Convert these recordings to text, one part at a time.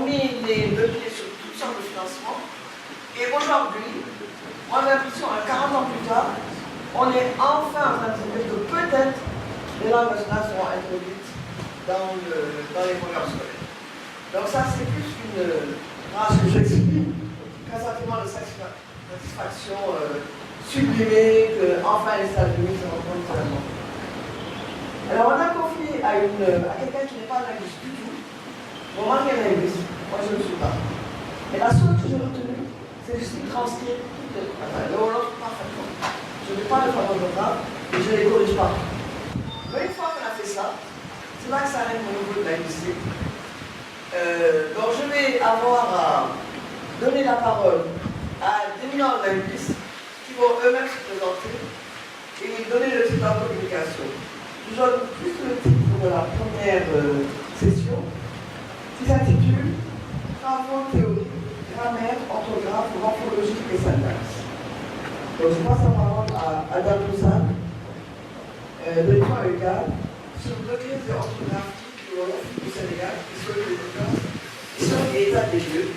ont mis le pied sur toutes sortes de financements. Et aujourd'hui, on a l'impression, 40 ans plus tard, on est enfin en train de se dire que peut-être les langues nationales seront introduites dans les programmes scolaires. Donc ça, c'est plus une grâce que j'explique qu'un sentiment de satisfaction sublimé qu'enfin les États-Unis se rendent compte de la langue. Alors on a confié à quelqu'un qui n'est pas linguiste du tout. Bon, moi qui est linguiste, moi je ne le suis pas. Mais la seule que j'ai retenue, c'est juste de transcrire le Wolof parfaitement. Je n'ai pas le faveur de grave et je ne les corrige pas. Mais une fois qu'on a fait ça, c'est là que ça arrive au niveau de linguistique. Donc je vais avoir à donner la parole à d'éminents linguistes qui vont eux-mêmes se présenter et donner le titre de la communication. Je donne plus le titre de la première session qui s'intitule Travaux théoriques, grammaire, orthographe, morphologique et syntaxe. Donc je passe la parole à Adam Toussaint, de l'État UCAD, sur le degré de orthographe du Wolof du Sénégal, et sur l'état des lieux.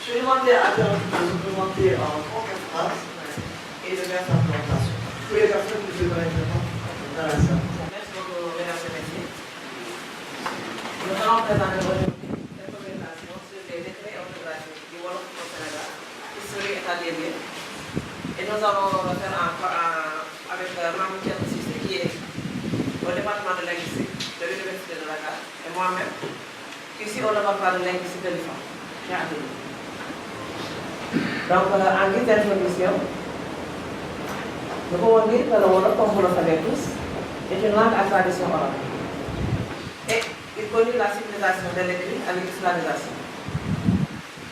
Je vais demander à Adam de se présenter en 3 phrases et de faire sa présentation. Tous les personnes que je vais dans la salle. Merci beaucoup, mesdames et messieurs. Nous allons présenter aujourd'hui une présentation sur les décrets orthographiques du Wolof au Sénégal, historique et état des lieux. Et nous allons le faire avec Mamoud Thierno Cissé, qui est au département de linguistique de l'Université de Dakar, et moi-même, ici au laboratoire de linguistique de l'IFA. Donc, en guise d'introduction, nous pouvons dire que le Wolof, comme vous le savez tous, est une langue à tradition orale. Et il connut la civilisation de l'écrit avec l'islamisation.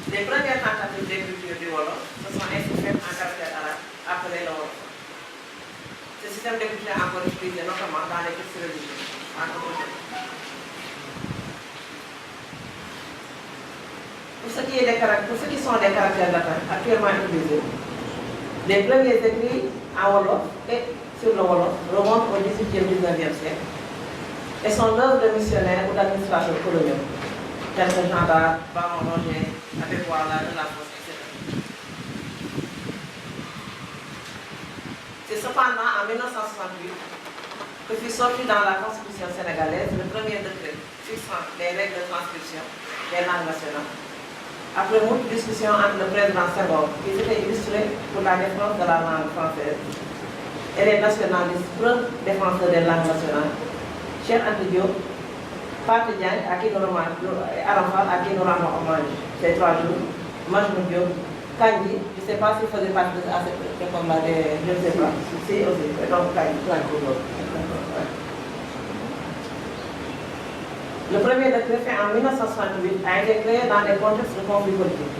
Les premières tentatives d'écriture du Wolof se sont ainsi faites en caractère arabe, appelé le Wolof. Ce système d'écriture est encore utilisé notamment dans les textes religieux. Pour ce qui sont des caractères latins actuellement utilisés, les premiers écrits en Wolof et sur le Wolof remontent au XVIIIe et XIXe siècle et sont l'œuvre de missionnaires ou d'administrateurs coloniaux, tels que Jean d'Arc, Baron Roger, Abbé Boileau, de la Fosse, etc. C'est cependant en 1968 que fut sorti dans la Constitution sénégalaise le premier décret fixant les règles de transcription des langues nationales. Après beaucoup de discussions entre le président Senghor, qui s'était illustré pour la défense de la langue française, et les nationalistes défenseurs des langues nationales, Cheikh Anta Diop, Fatou Diagne, à qui nous rendons hommage ces 3 jours, Majmoud Diop, Kandji, je ne sais pas s'il faisait partie de cette école-là, je ne sais pas, si aussi, donc Kandji. Le premier décret fait en 1968 a été créé dans des contextes de conflit politique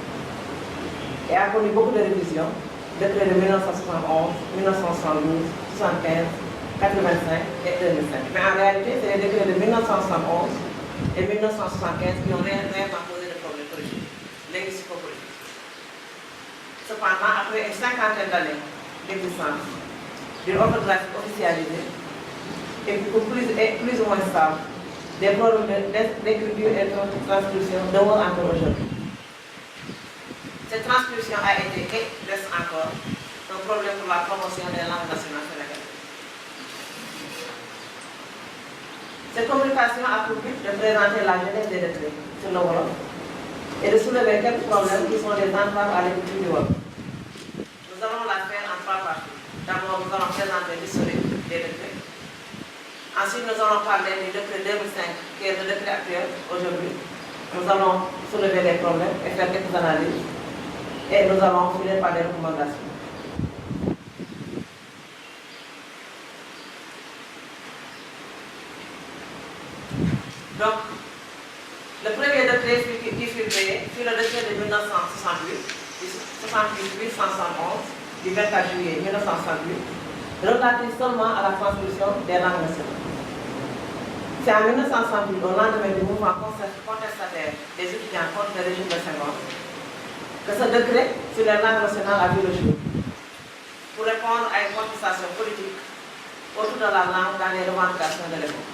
et a connu beaucoup de révisions, décrets de 1971, 1972, 75, 85 et 2005. Mais en réalité, c'est les décrets de 1971 et 1975 qui ont réellement posé des problèmes politiques, linguistico-politiques. Cependant, après une 50aine d'années d'existence d'une orthographie officialisée et plus ou moins stable, des problèmes d'écriture et de transcription demeurent encore aujourd'hui. Cette transcription a été et reste encore un problème pour la promotion des langues nationales sénégalaises. Cette communication a pour but de présenter la genèse des décrets sur le Wolof et de soulever quelques problèmes qui sont des entraves à l'écriture du Wolof. Nous allons la faire en 3 parties. D'abord, nous allons présenter l'historique des décrets. Ensuite, nous allons parler du décret 2005, qui est le décret actuel aujourd'hui. Nous allons soulever les problèmes et faire quelques analyses. Et nous allons finir par des recommandations. Donc, le premier décret qui fut créé fut le décret de 1968, 871, du 24 juillet 1968, relatif seulement à la transmission des langues nationales. C'est en 1968, au lendemain du mouvement contestataire des étudiants contre le régime de Senghor, que ce décret sur les langues nationales a vu le jour, pour répondre à une contestation politique autour de la langue dans les revendications de l'époque.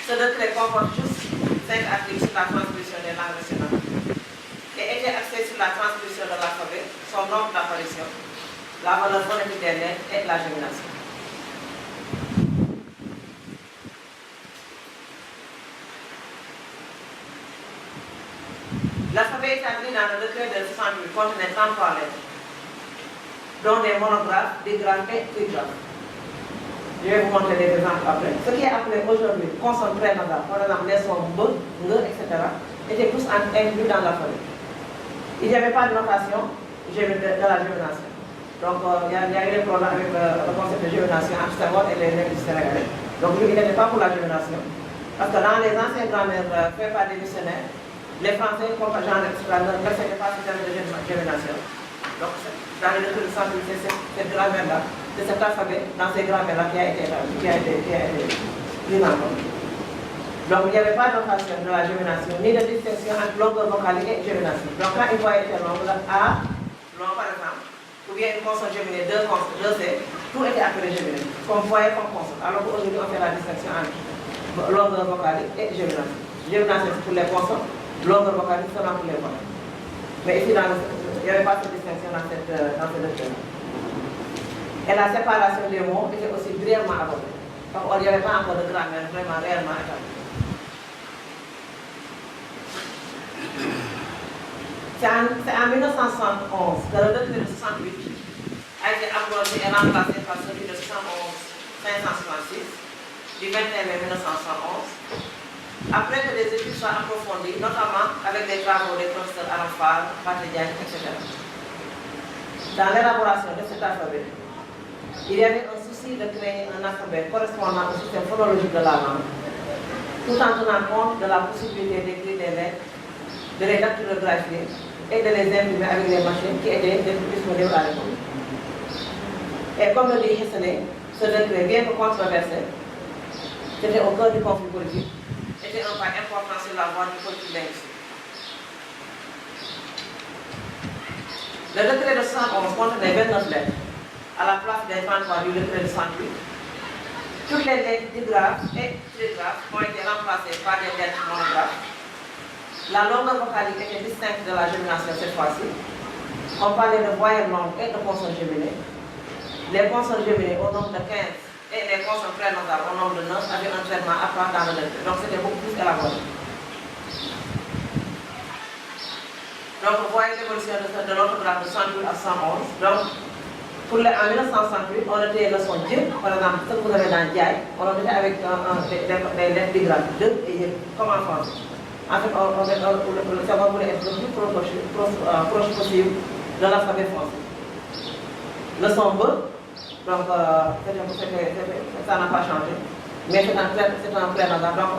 Ce décret comporte juste 5 articles sur la transmission des langues nationales. la valeur phonétique des lettres et la gémination. L'alphabet établi dans le décret de 68 contenait 33 lettres, dont des monographes, digraphes et trigraphes. Je vais vous montrer des exemples après. Ce qui est appelé aujourd'hui consonne prénasale, par exemple les sons B, Ng, etc., étaient tous inclus dans l'alphabet. Il n'y avait pas de notation de la gémination. Donc il y a eu des problèmes avec le concept de gémination entre Senghor et les linguistes sénégalais. Donc lui, il n'était pas pour la gémination. Parce que dans les anciens grammaires faits par des missionnaires, les Français, comme Jean d'Explorateur, ne respectaient pas ce terme de gémination. Donc, dans le décret de 68, c'est cette grammaire-là, c'est cet alphabet, dans ces grammaires-là, qui a été pris en compte. Donc, il n'y avait pas de notation de la gémination, ni de distinction entre longueur vocalique et gémination. Donc, quand une voix était longue, A, long par exemple, ou bien une consonne géminée, deux C, tout était appelé géminé, comme voyelle, comme consonne. Alors qu'aujourd'hui, on fait la distinction entre longueur vocalique et gémination. Gémination, c'est pour les consonnes. Longueur vocalique seulement pour les voix. Mais ici, il n'y avait pas de distinction dans ce document. Et la séparation des mots était aussi brièvement abordée. Donc, il n'y avait pas encore de grammaire vraiment réellement établie. C'est en 1971 que le décret de 68 a été abrogé et remplacé par celui de 111-566 du 21 mai 1971. Après que des études soient approfondies, notamment avec des travaux des professeurs Arafal, Patridian, etc. Dans l'élaboration de cet alphabet, il y avait un souci de créer un alphabet correspondant au système phonologique de la langue, tout en tenant compte de la possibilité d'écrire des lettres, de les dactylographier et de les imprimer avec les machines qui étaient disponibles à l'époque. Et comme le dit Hessené, ce décret, bien que controversé, c'était au cœur du conflit politique, était un pas important sur la voie du politique linguistique. Le décret de 111 contenait 29 lettres, à la place des 33 du décret de 108. Toutes les lettres digraphes et trigraphes ont été remplacées par des lettres monographes. La longueur vocalique était distincte de la gémination cette fois-ci. On parlait de voyelles longues et de consonnes géminées. Les consonnes géminées au nombre de 15 et les consonnes prénasales au nombre de 9 avaient un traitement à part dans le décret. Donc c'était beaucoup plus élaboré. Donc vous voyez l'évolution de l'orthographe de 108 à 111. Donc en 1968, on était le son Dieu, par exemple, ce que vous avez dans Diaye, on était avec des lettres digraphes, 2 et comme en français. En fait, le savoir voulait être le plus proche possible de l'alphabet français. Le son B, donc ça n'a pas changé, mais c'est un prénasal, donc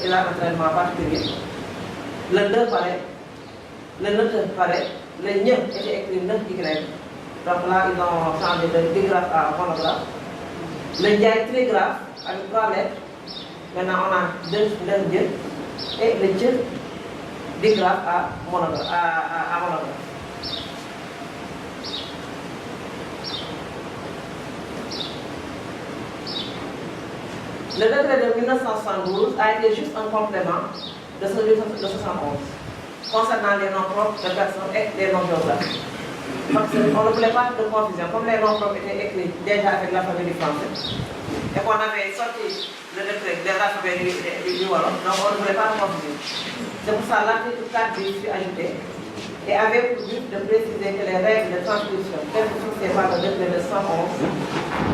il a un traitement particulier. Le 2 pareil, le 9 pareil, le N était écrit 9Y, donc là ils ont changé de digraphe à monographe. Le Diaye trigraphe avec 3 lettres, maintenant on a 2 dieux, et le dieu digraphe à monographe. Le décret de 1972 a été juste un complément de celui de 1971 concernant les noms propres de personnes et les noms géographiques. Parce qu'on ne voulait pas de confusion, comme les noms propres étaient écrits déjà avec l'alphabet du français, et qu'on avait sorti le décret de l'alphabet du Wolof, donc on ne voulait pas de confusion. C'est pour ça que l'article 4 fut ajouté et avait pour but de préciser que les règles de transcription telles que fixées par le décret de 111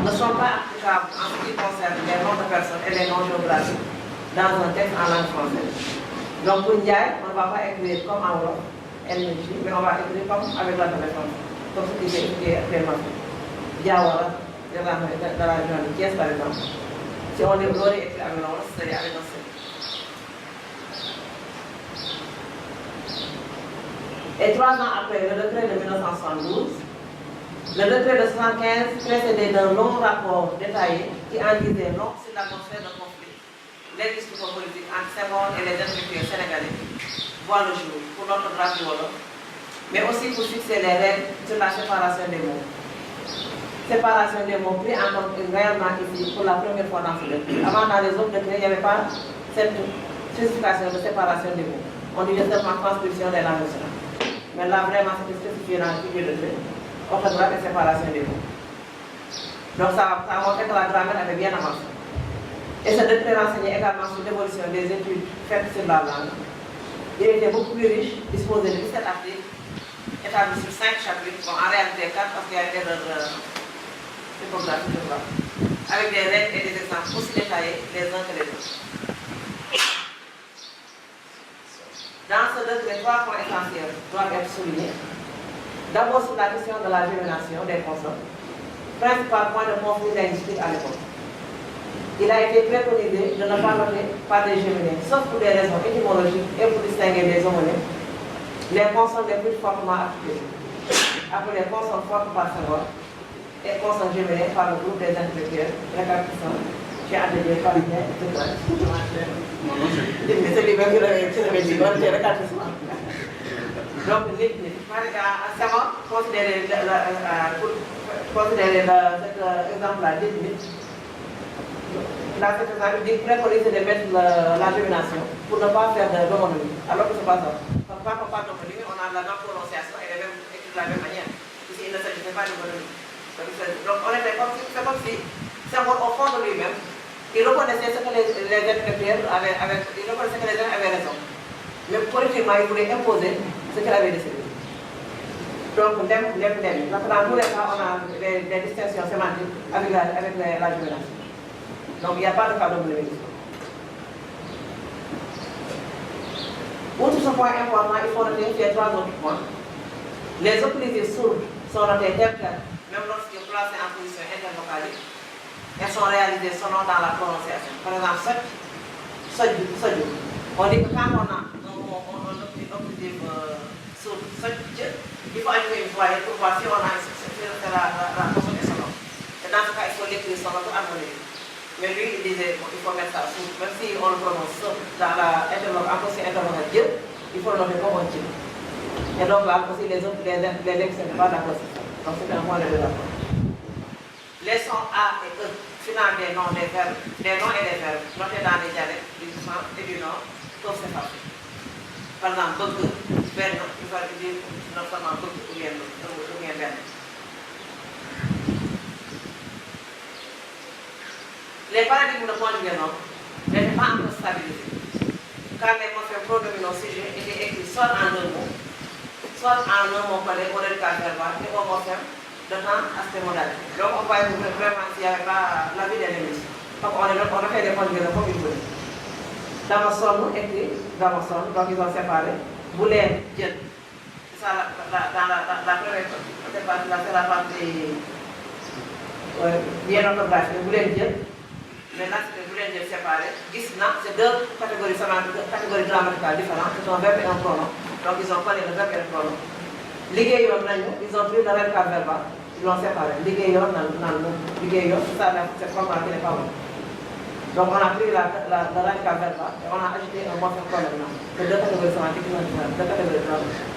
ne sont pas applicables en ce qui concerne les noms de personnes et les noms géographiques dans un texte en langue française. Donc pour Ndiaye, on ne va pas écrire comme en Wolof, NJ, mais on va écrire comme avec l'alphabet français, comme ce qui est actuellement fait. Diawara, de la région de Thiès par exemple, si on l'aurait écrit avec l'Wolof, c'est avec un C. Et 3 ans après le décret de 1972, le décret de 1975 précédé d'un long rapport détaillé qui en disait long sur l'atmosphère de conflit linguistico-politique entre Senghor et les intellectuels sénégalais voit le jour pour l'orthographe du Wolof, mais aussi pour fixer les règles sur la séparation des mots. Séparation des mots pris en compte réellement ici pour la première fois dans ce décret. Avant, dans les autres décrets, il n'y avait pas cette spécification de séparation des mots. On disait seulement transcription des langues nationales. Mais là, vraiment, c'était spécifié dans le décret. orthographe et séparation des mots. Donc ça a montré que la grammaire avait bien avancé. Et ce décret renseignait également sur l'évolution des études faites sur la langue. Il était beaucoup plus riche, disposé de 17 articles, établi sur 5 chapitres, bon, en réalité 4 parce qu'il y a une erreur typographique, je crois, avec des règles et des exemples aussi détaillés les uns que les autres. Dans ce décret, 3 points essentiels doivent être soulignés. D'abord sur la question de la gémination des consonnes, principal point de conflit linguistique à l'époque. Il a été préconisé de ne pas noter par des géminés, sauf pour des raisons étymologiques et pour distinguer des homonymes, les consonnes les plus fortement articulées, appelées consonnes fortes par Senghor et consonnes géminées par le groupe des intellectuels, répartissant chez Adélien, Parisien, etc. C'est lui-même qui l'avait dit, répartissement. Donc, Senghor considérait cet exemple-là définitif. La secrétaire préconise de mettre la gémination pour ne pas faire de l'homonymie, alors que ce n'est pas ça. Quand on parle d'homonymie, on a la même prononciation et les mêmes écrits de la même manière. Ici, il ne s'agissait pas d'homonymie. Donc, on était comme si c'est au fond de lui-même, il reconnaissait ce que les intellectuels avaient raison. Mais politiquement, il voulait imposer ce qu'il avait décidé. Donc, dans tous les cas, on a des distinctions sémantiques avec la gémination. Donc, il n'y a pas de cas d'homonymie. Outre ce point important, il faut noter ces 3 autres points. Les occlusives sourdes sont notées telles quelles, même lorsqu'ils sont placés en position intervocalique, elles sont réalisées selon dans la prononciation. Par exemple, soju. On dit que quand on a un occlusive sourde, il faut ajouter une voyelle pour voir si on a la consonne est sonore. Et dans ce cas, il faut l'écrire sonore pour harmoniser. Mais lui, il disait qu'il faut mettre ça sous, même si on le prononce dans en position interrogative, il faut le noter comme un type. Et donc là aussi, les autres, les lettres, ce n'est pas d'accord. Donc c'est un point de désaccord. Les sons A et E, finales des noms des verbes, des noms et des verbes, notés dans les dialectes du centre et du nord, peuvent s'effacer. Par exemple, bëgg, benn, il faut dire non seulement bëgg ou bien benn. Les paradigmes de conjugaison n'étaient pas encore stabilisés, car les morphèmes pronominaux sujets étaient écrits soit en un mot collé au radical verbal et au morphème de temps aspect modal. Donc on voit vraiment s'il n'y avait pas la vie des linguistes. Donc on a fait des conjugaisons comme il faut. Dans le son écrit, donc ils ont séparé. Boulet, Dieu. C'est ça dans la première partie, c'est la partie bien orthographique. Boulet, Dieu. Maintenant, c'est vous les séparer. C'est 2 catégories grammaticales différentes. C'est un verbe et un pronom. Donc, ils ont collé le verbe et le pronom. Liggéeyoon nañu, ils ont pris le radical verbal. Ils l'ont séparé. Liggéeyoon, c'est ça, c'est vraiment qui n'est pas bon. Donc, on a pris le radical verbal et on a ajouté un morphème pronominal. C'est 2 catégories sémantiques différentes. 2 catégories grammaticales.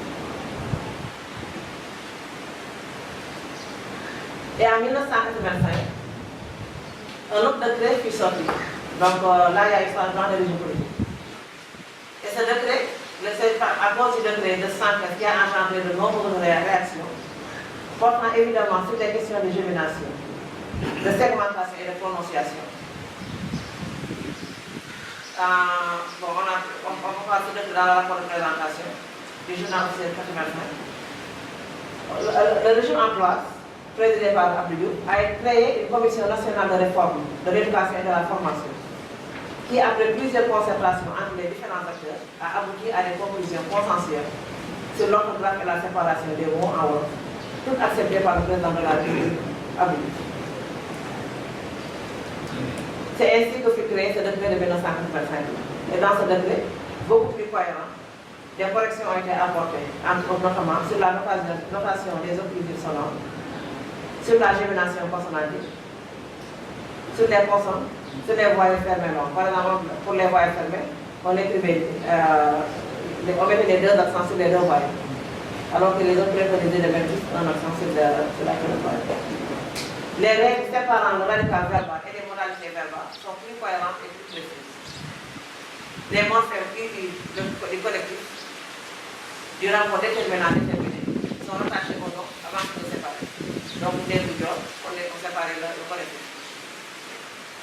Et en 1985, un autre décret fut sorti. Donc là, il y a eu changement de régime politique. Et ce décret, à cause du décret de 115 qui a engendré de nombreuses réactions, portant évidemment sur les questions de gémination, de segmentation et de prononciation. On va passer dans le rapport de présentation du journal officiel 85. Le régime en place, présidé par Abdou, a créé une commission nationale de réforme de l'éducation et de la formation, qui, après plusieurs concertations entre les différents acteurs, a abouti à des conclusions consensuelles sur l'orthographe et la séparation des mots en wolof, toutes acceptées par le président de la République, Abdou. C'est ainsi que fut créé ce décret de 1985. Et dans ce décret, beaucoup plus cohérent, des corrections ont été apportées, notamment sur la notation des occlusives sonores, sur la gémination consonantique, sur les consonnes, sur les voyelles fermées. Par exemple, pour les voyelles fermées, on écrivait, on mettait les 2 accents sur les 2 voyelles, alors que les autres préconisaient de mettre juste un accent sur la première voyelle. Les règles séparant le radical verbal et les modalités verbales sont plus cohérentes et plus précises. Les morphèmes du collectif, du rapport déterminant déterminé, sont rattachés au nom avant de se séparer. Donc, on séparait le collectif.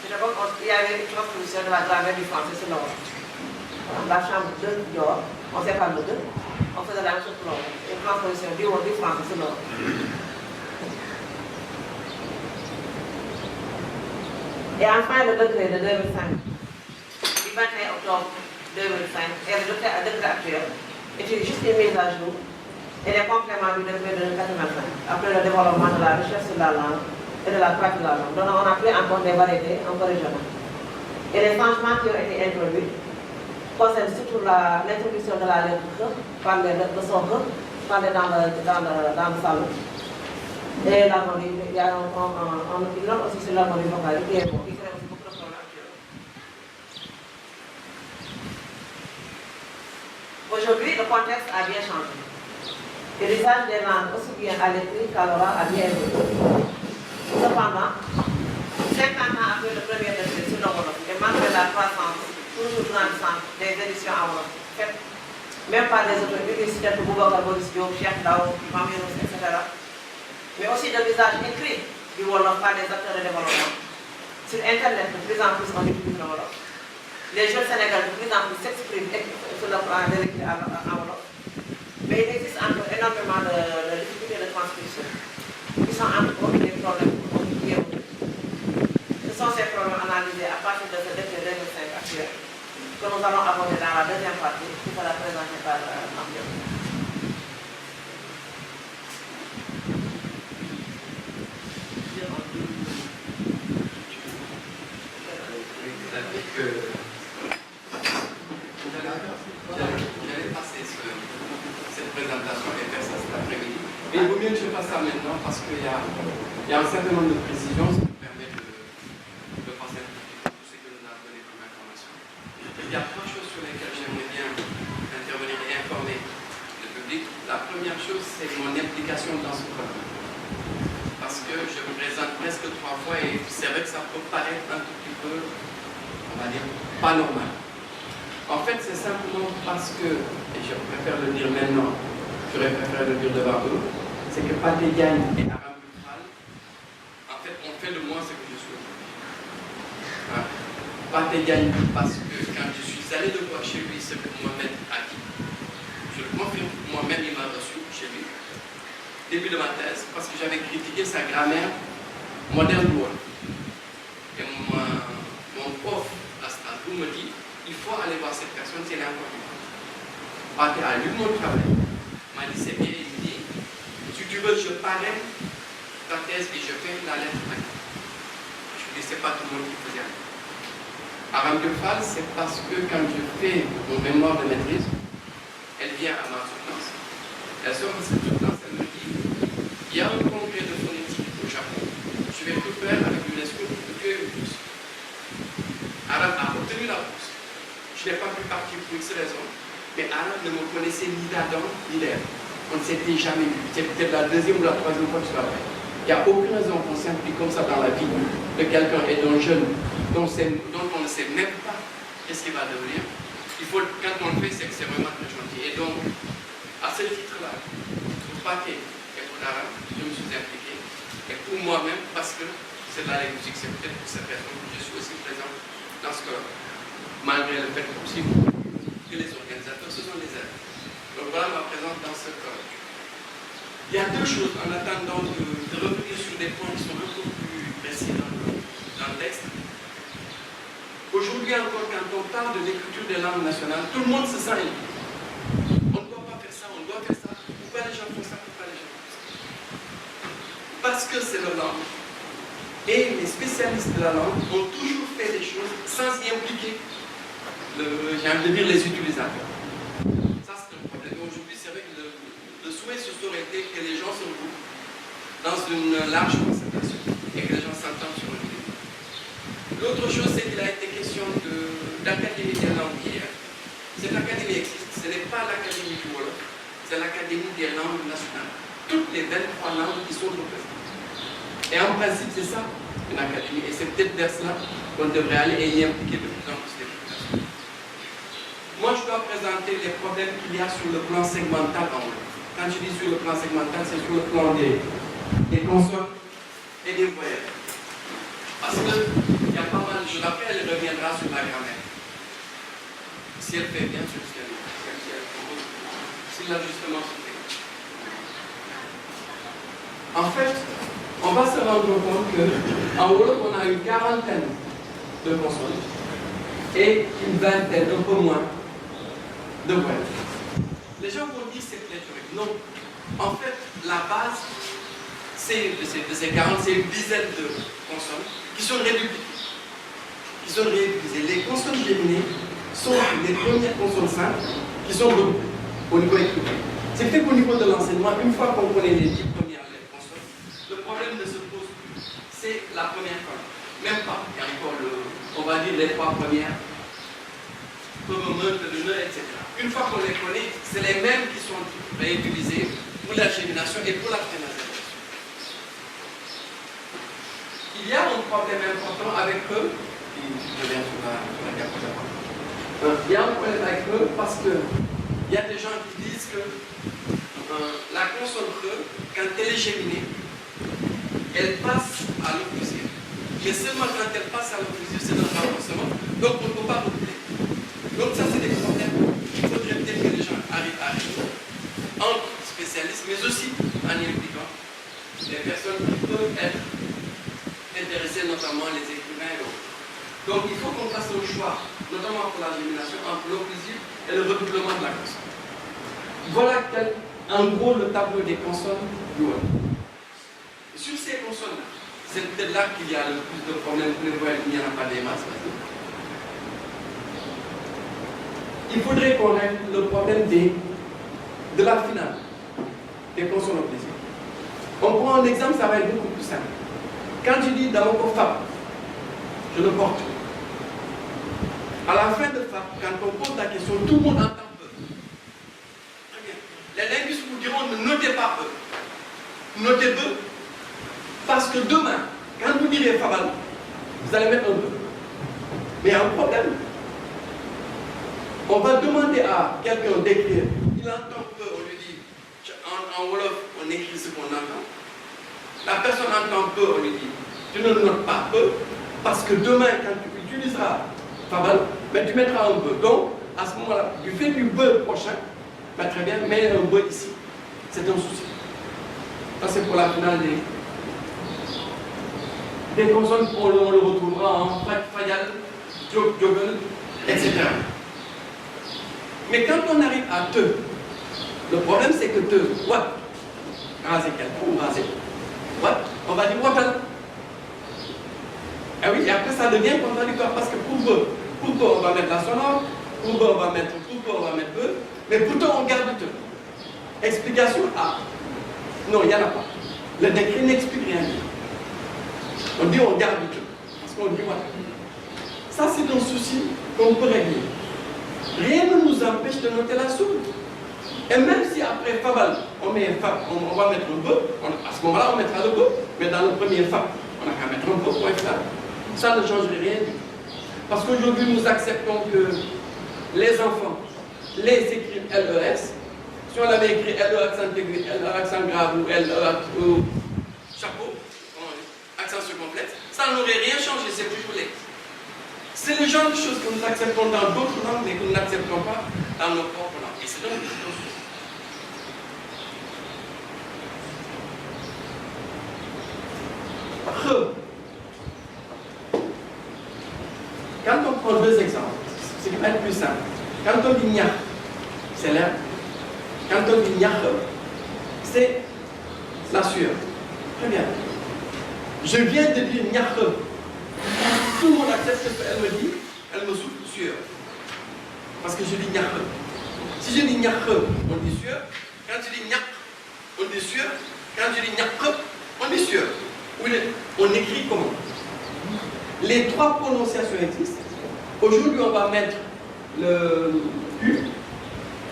D'abord, il y avait une transposition de la grammaire du français sur l'ordre. La chambre 2 Dior, on sépare le 2, on faisait la même chose pour l'ordre. Une transposition du français sur l'ordre. Et enfin, le décret de 2005, du 21 octobre 2005, et le décret actuel était juste une mise à jour et les compléments du décret de 85, après le développement de la recherche sur la langue et de la pratique de la langue. Donc, on a pris en compte des variétés un peu régionales. Et les changements qui ont été introduits concernent surtout l'introduction de la lettre G, par de son G, parlé dans le salon. Et l'harmonie, il y a un pilote aussi sur l'harmonie vocale qui est bon, qui crée aussi beaucoup de problèmes actuels. Aujourd'hui, le contexte a bien changé. Et l'usage des langues, aussi bien à l'écrit qu'à l'oral, a bien évolué. Cependant, 50 ans après le premier décret sur le Wolof, et malgré la croissance toujours grandissante des éditions en Wolof, faites même par des auteurs universitaires comme Boubacar Boris Diop, Cheikh Ndao, Mame Younous, etc., mais aussi de l'usage écrit du Wolof par des acteurs de développement. Sur Internet, de plus en plus, on utilise le Wolof. Les jeunes Sénégalais de plus en plus s'expriment sur le plan de l'écrit en Wolof. Mais il existe encore énormément de difficultés de transcription qui sont entre autres des problèmes liés. Ce sont ces problèmes analysés à partir de ce décret 2005 actuel que nous allons aborder dans la deuxième partie qui sera présentée par Mame. C'est-à-dire que j'allais passer cette présentation et faire ça cet après-midi. Mais il vaut mieux que je fasse ça maintenant parce qu'il y a un certain nombre de précisions qui nous permettent de passer un petit peu tout ce que nous avons donné comme information. Il y a trois choses sur lesquelles j'aimerais bien intervenir et informer le public. La première chose, c'est mon implication dans ce programme. Parce que je me présente presque 3 fois et c'est vrai que ça peut paraître un tout petit peu, on va dire, pas normal. En fait, c'est simplement parce que, et je préfère le dire maintenant, j'aurais préféré le dire devant eux, c'est que Pathé Diagne et Aram Boufal, en fait, on fait de moi ce que je souhaite. Hein? Pathé Diagne, parce que quand je suis allé de voir chez lui ce que Mohamed a dit, je le confirme, moi-même il m'a reçu chez lui, début de ma thèse, parce que j'avais critiqué sa grammaire moderne du Wolof. Et mon prof à Strasbourg me dit, il faut aller voir cette personne si elle est encore vivante. Pathé a lu mon travail, m'a dit c'est bien, il me dit, si tu veux, je parraine ta thèse et je fais la lettre maintenant. Je lui dis, c'est pas tout le monde qui faisait. Aram Boufal, c'est parce que quand je fais mon mémoire de maîtrise, elle vient à ma soutenance. Elle sort de cette soutenance, elle me dit, il y a un congrès de phonétique au Japon, je vais tout faire avec l'UNESCO pour que une bourse. Aram a obtenu la bourse. Je n'ai pas pu partir pour X raisons, mais Aram ne me connaissait ni d'Adam ni d'Ève. On ne s'était jamais vu. C'est peut-être la deuxième ou la troisième fois que je travaille. Il n'y a aucune raison qu'on s'implique comme ça dans la vie de quelqu'un et d'un jeune dont on ne sait même pas qu'est-ce qu'il va devenir. Il faut, quand on le fait, c'est que c'est vraiment très gentil. Et donc, à ce titre-là, pour Pathé et pour Aram, je me suis impliqué. Et pour moi-même, parce que c'est de la musique, c'est peut-être pour cette raison que je suis aussi présent dans ce colloque. Malgré le fait aussi que les organisateurs, ce sont les élèves. Donc voilà ma présence dans ce colloque. Il y a deux choses en attendant de revenir sur des points qui sont beaucoup plus précis dans le texte. Aujourd'hui encore, quand on parle de l'écriture des langues nationales, tout le monde se sent libre. On ne doit pas faire ça, on doit faire ça. Pourquoi les gens font ça, pourquoi les gens font ça? Parce que c'est leur langue. Et les spécialistes de la langue ont toujours fait des choses sans y impliquer, j'ai envie de dire, les utilisateurs. Ça, c'est un problème. Aujourd'hui, c'est vrai que le souhait ce serait été que les gens se regroupent dans une large concertation et que les gens s'entendent sur une idée. L'autre chose, c'est qu'il a été question d'académie des langues hier. Cette académie existe. Ce n'est pas l'académie du Wolof, c'est l'académie des langues nationales. Toutes les 23 langues qui sont représentées. Et en principe, c'est ça, une académie. Et c'est peut-être vers cela qu'on devrait aller et y impliquer de plus en plus les populations. Moi, je dois présenter les problèmes qu'il y a sur le plan segmental en Wolof. Quand je dis sur le plan segmental, c'est sur le plan des des consonnes et des voyelles. Parce qu'il y a pas mal de choses. Après, elle reviendra sur la grammaire. Si elle fait bien sur ce qu'elle propose, si l'ajustement se fait. En fait, on va se rendre compte qu'en Wolof, on a une quarantaine de consonnes et une vingtaine, un peu moins, de voyelles. Les gens vont dire que c'est pléthorique. Non. En fait, la base de ces 40, c'est une dizaine de consonnes qui sont réductibles. Les consonnes géminées sont les premières consonnes simples qui sont regroupées au niveau écrit. C'est fait qu'au niveau de l'enseignement, une fois qu'on connaît les 10 premières consonnes, le problème ne se pose plus. C'est la première colonne. Même pas. Il y a encore on va dire les 3 premières, le nœud, etc. Une fois qu'on les connaît, c'est les mêmes qui sont réutilisés pour la gémination et pour la prénasalisation. Il y a un problème important avec eux. Je viens sur la diapositive. Il y a un problème avec eux parce qu'il y a des gens qui disent que la consonne re, quand elle est géminée, elle passe à l'occlusive. Mais seulement quand elle passe à l'occlusive, c'est un renforcement. Donc on ne peut pas reculer. Donc ça, c'est des problèmes. Il faudrait peut-être que les gens arrivent à régler entre spécialistes, mais aussi en impliquant des personnes qui peuvent être intéressées, notamment les écrivains et autres. Donc il faut qu'on fasse un choix, notamment pour la gémination, entre l'occlusive et le redoublement de la consonne. Voilà en gros le tableau des consonnes du Wolof. Sur ces consonnes-là, c'est peut-être là qu'il y a le plus de problèmes pour les voyelles, il n'y en a pas des masses. Il faudrait qu'on règle le problème de la finale, des consonnes occlusives. On prend un exemple, ça va être beaucoup plus simple. Quand je dis dans le fab, je le porte. À la fin de fab, quand on pose la question, tout le monde entend peu. Très bien. Les linguistes vous diront ne notez pas peu. Notez peu. Parce que demain, quand vous direz fabal, vous allez mettre un peu. Mais il y a un problème. On va demander à quelqu'un d'écrire. Il entend peu, on lui dit, en Wolof, on écrit ce qu'on entend. La personne entend peu, on lui dit, tu ne notes pas peu, parce que demain, quand tu utiliseras fabal, ben, tu mettras un peu. Donc, à ce moment-là, du fait du be prochain, ben, très bien, mets un be ici. C'est un souci. Ça, c'est pour la finale des consonnes, on le retrouvera en fayal, jogel, etc. Mais quand on arrive à te, le problème c'est que te, what, raser quelqu'un ou raser, what, on va dire watal. Et oui, et après ça devient contradictoire parce que pour be, on va mettre la sonore, pour be, on va mettre be, mais pour te, on garde te. Explication A. Non, il n'y en a pas. Le décret n'explique rien. On dit on garde te, parce qu'on dit what. Ça c'est un souci qu'on peut régler. Rien ne nous empêche de noter la soude. Et même si après fabal, on va mettre un be, à ce moment-là, on mettra le be, mais dans le premier fab, on n'a qu'à mettre un be, point final. Ça ne changerait rien du tout. Parce qu'aujourd'hui, nous acceptons que les enfants les écrivent LES. Si on avait écrit LE accent aigu, LE accent grave ou LE chapeau, accent circonflexe, ça n'aurait rien changé, c'est toujours les. C'est le genre de choses que nous acceptons dans d'autres langues, mais que nous n'acceptons pas dans nos propres langues. Et c'est donc une chose. Quand on prend deux exemples, c'est qui va être plus simple. Quand on dit nya, c'est l'air. Quand on dit nya, c'est la sueur. Très bien. Je viens de dire nya. Tout le monde accepte ce qu'elle me dit, elle me souffle sueur. Parce que je dis nya. Si je dis nya, on dit sueur. Quand je dis nya, on dit sueur. Quand je dis nya, on dit sueur. On écrit comment? Les trois prononciations existent. Aujourd'hui, on va mettre le U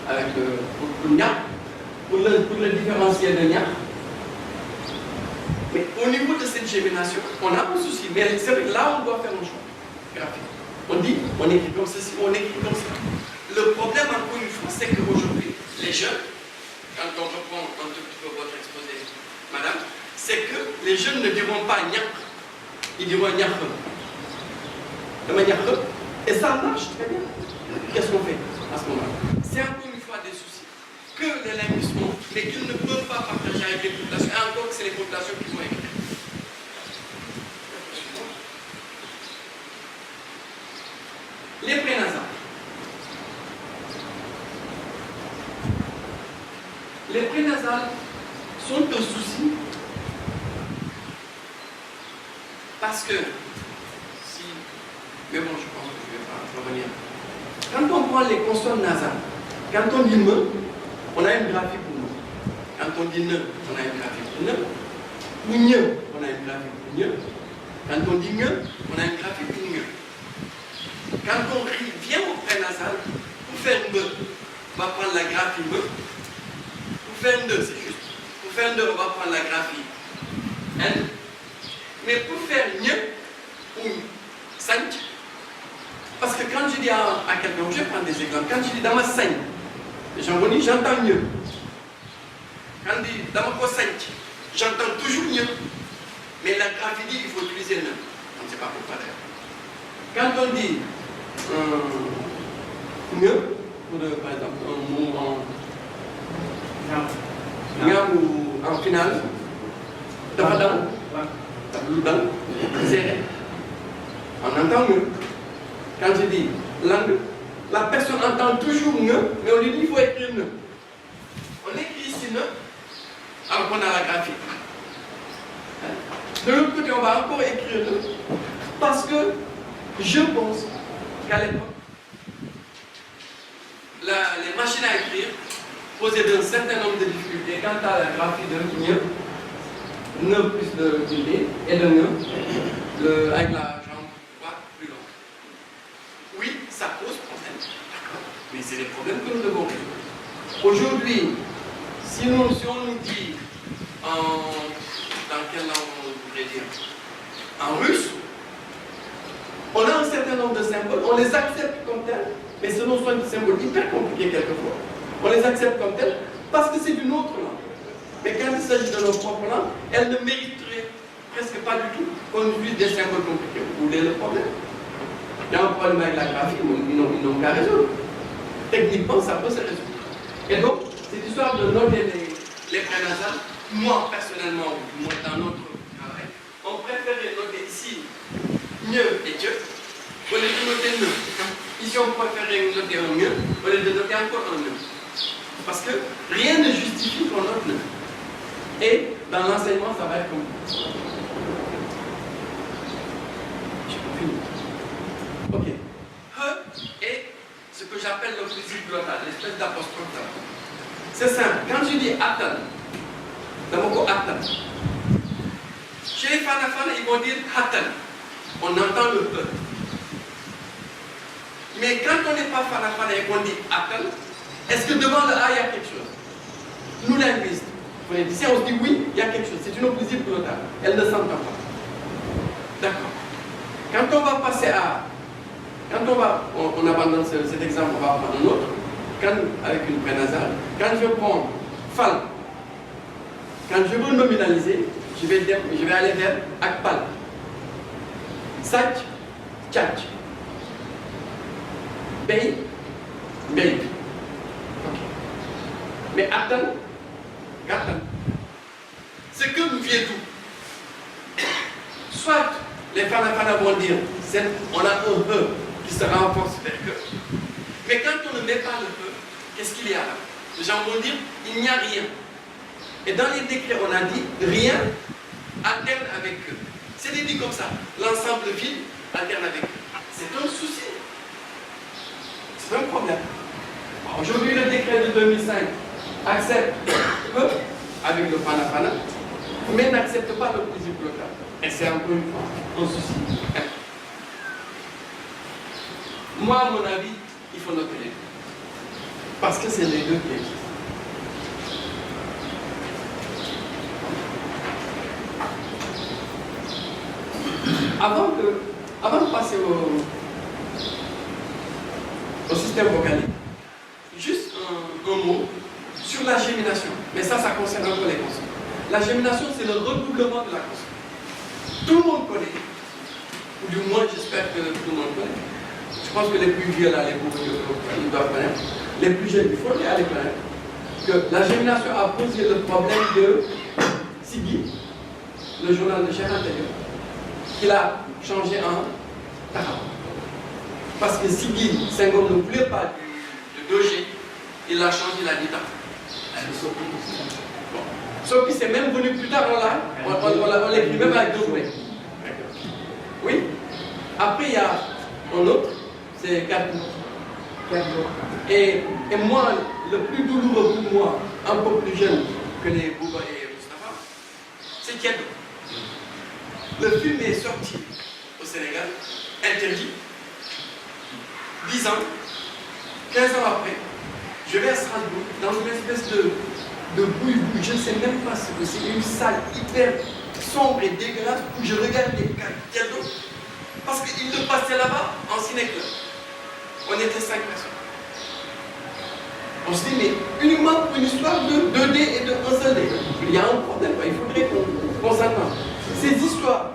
avec le nya pour le différencier de nya. Mais au niveau de cette gémination, on a un souci. Mais c'est vrai que là, on doit faire un choix graphique. On dit, on écrit comme ceci, on écrit comme ça. Le problème, encore une fois, c'est qu'aujourd'hui, les jeunes, quand on reprend un tout petit peu votre exposé, madame, c'est que les jeunes ne diront pas Nyap, ils diront Nyap. Et ça marche très bien. Qu'est-ce qu'on fait à ce moment-là? C'est encore une fois des soucis que les linguistes ont, mais qu'ils ne peuvent pas partager avec les populations. Et encore que c'est les populations qui vont écrire. Les prénasales. Les prénasales sont un souci parce que si, mais bon, je pense que je vais pas revenir. Quand on prend les consonnes nasales, quand on dit me, on a une graphie pour me. Quand on dit ne, on a une graphie pour ne. Ou nye, on a une graphie pour nye. Quand on dit nye, on a une graphie pour nye. Quand on vient au prénasal, pour faire me, on va prendre la graphie me. Pour faire ne, c'est juste. Pour faire ne, on va prendre la graphie n. Mais pour faire nye ou sanj, parce que quand je dis à quelqu'un, je vais prendre des exemples, quand je dis dans ma sanj, j'entends mieux. Quand je dis dans ma sanj, j'entends toujours mieux. Mais la graphie dit il faut utiliser ne. On ne sait pas pourquoi d'ailleurs. Quand on dit mieux, par exemple, un mot en finale, on entend mieux. Quand je dis langue, la personne entend toujours mieux, mais on lui dit il faut écrire ne. On écrit ici ne, alors qu'on a la graphie. De l'autre côté, on va encore écrire ne, parce que je pense qu'à l'époque, les machines à écrire posaient d'un certain nombre de difficultés quant à la graphie de mieux, ne plus de tilde et de ne, avec la jambe droite plus longue. Oui, ça pose problème, d'accord, mais c'est des problèmes que nous devons résoudre. Aujourd'hui, si on nous dit dans quelle langue on voudrait dire, en russe, on a un certain nombre de symboles, on les accepte comme tels, mais ce sont des symboles hyper compliqués quelquefois. On les accepte comme tels parce que c'est d'une autre langue. Mais quand il s'agit de nos propres langues, elles ne mériteraient presque pas du tout qu'on utilise des symboles compliqués. Vous voulez le problème? Il y a un problème avec la graphie, ils n'ont qu'à résoudre. Techniquement, ça peut se résoudre. Et donc, cette histoire de noter les prénasales, moi personnellement, moi dans notre travail, on préférait noter ici mieux et Dieu, au lieu de noter ne. Ici, on préférait noter un mieux, au lieu de noter encore un ne. Parce que rien ne justifie qu'on note ne. Et dans l'enseignement, ça va être comme ça. Je peux finir. Ok. He est ce que j'appelle l'occlusive glottale, l'espèce d'apostrophe. C'est simple. Quand je dis atan, dans mon mot atan, chez les fanafana, ils vont dire hatan. On entend le E. Mais quand on n'est pas fanafana et qu'on dit atan, est-ce que devant le A, il y a quelque chose? Nous, linguistes, si on se dit oui, il y a quelque chose. C'est une occlusive glottale. Elle ne s'entend pas. D'accord. Quand on va passer à... on abandonne cet exemple, on va prendre un autre. Avec une prénasale, quand je prends fal, quand je veux le nominaliser, je vais aller vers akpal. Sach, tchach. Bey, bey. Okay. Mais atan, gatan. C'est que nous vient tout. Soit les fanafana vont dire, on a un E qui se renforce vers que. Mais quand on ne met pas le E, qu'est-ce qu'il y a là? Les gens vont dire, il n'y a rien. Et dans les décrets, on a dit, rien alterne avec eux. C'est dit comme ça. L'ensemble vide alterne avec eux. C'est un souci. C'est un problème. Aujourd'hui, le décret de 2005 accepte eux avec le fanafana, mais n'accepte pas l'occlusive glottale. Et c'est encore une fois un souci. Moi, à mon avis, il faut noter les deux. Parce que c'est les deux qui existent. Avant de passer au système vocalique, juste un mot sur la gémination. Mais ça concerne encore les consonnes. La gémination, c'est le redoublement de la consonne. Tout le monde connaît, ou du moins j'espère que tout le monde connaît. Je pense que les plus vieux là, les plus vieux, ils doivent connaître. Les plus jeunes, il faut aller connaître. Que la gémination a posé le problème de Siggi, le journal de Cheikh Anta Diop, qu'il a changé en Taxaw. Parce que Siggi, Senghor ne voulait pas de 2G, il l'a changé, il a dit Taxaw. Sauf que c'est même venu plus tard, on l'écrit même avec 2 points. Oui. Après, il y a un autre, c'est Kaddu. Et moi, le plus douloureux pour moi, un peu plus jeune que les Bouba et Mustafa, c'est Keddo. Le film est sorti au Sénégal, interdit, 10 ans, 15 ans après, je vais à Strasbourg, dans une espèce de bouille-bouille, je ne sais même pas ce que c'est, une salle hyper sombre et dégueulasse où je regarde des Keddo, parce qu'il le passait là-bas en ciné-club. On était 5 personnes. On se dit, mais uniquement pour une histoire de 2D et de 1 seul D. Il y a un problème, il faudrait qu'on s'attende. Ces histoires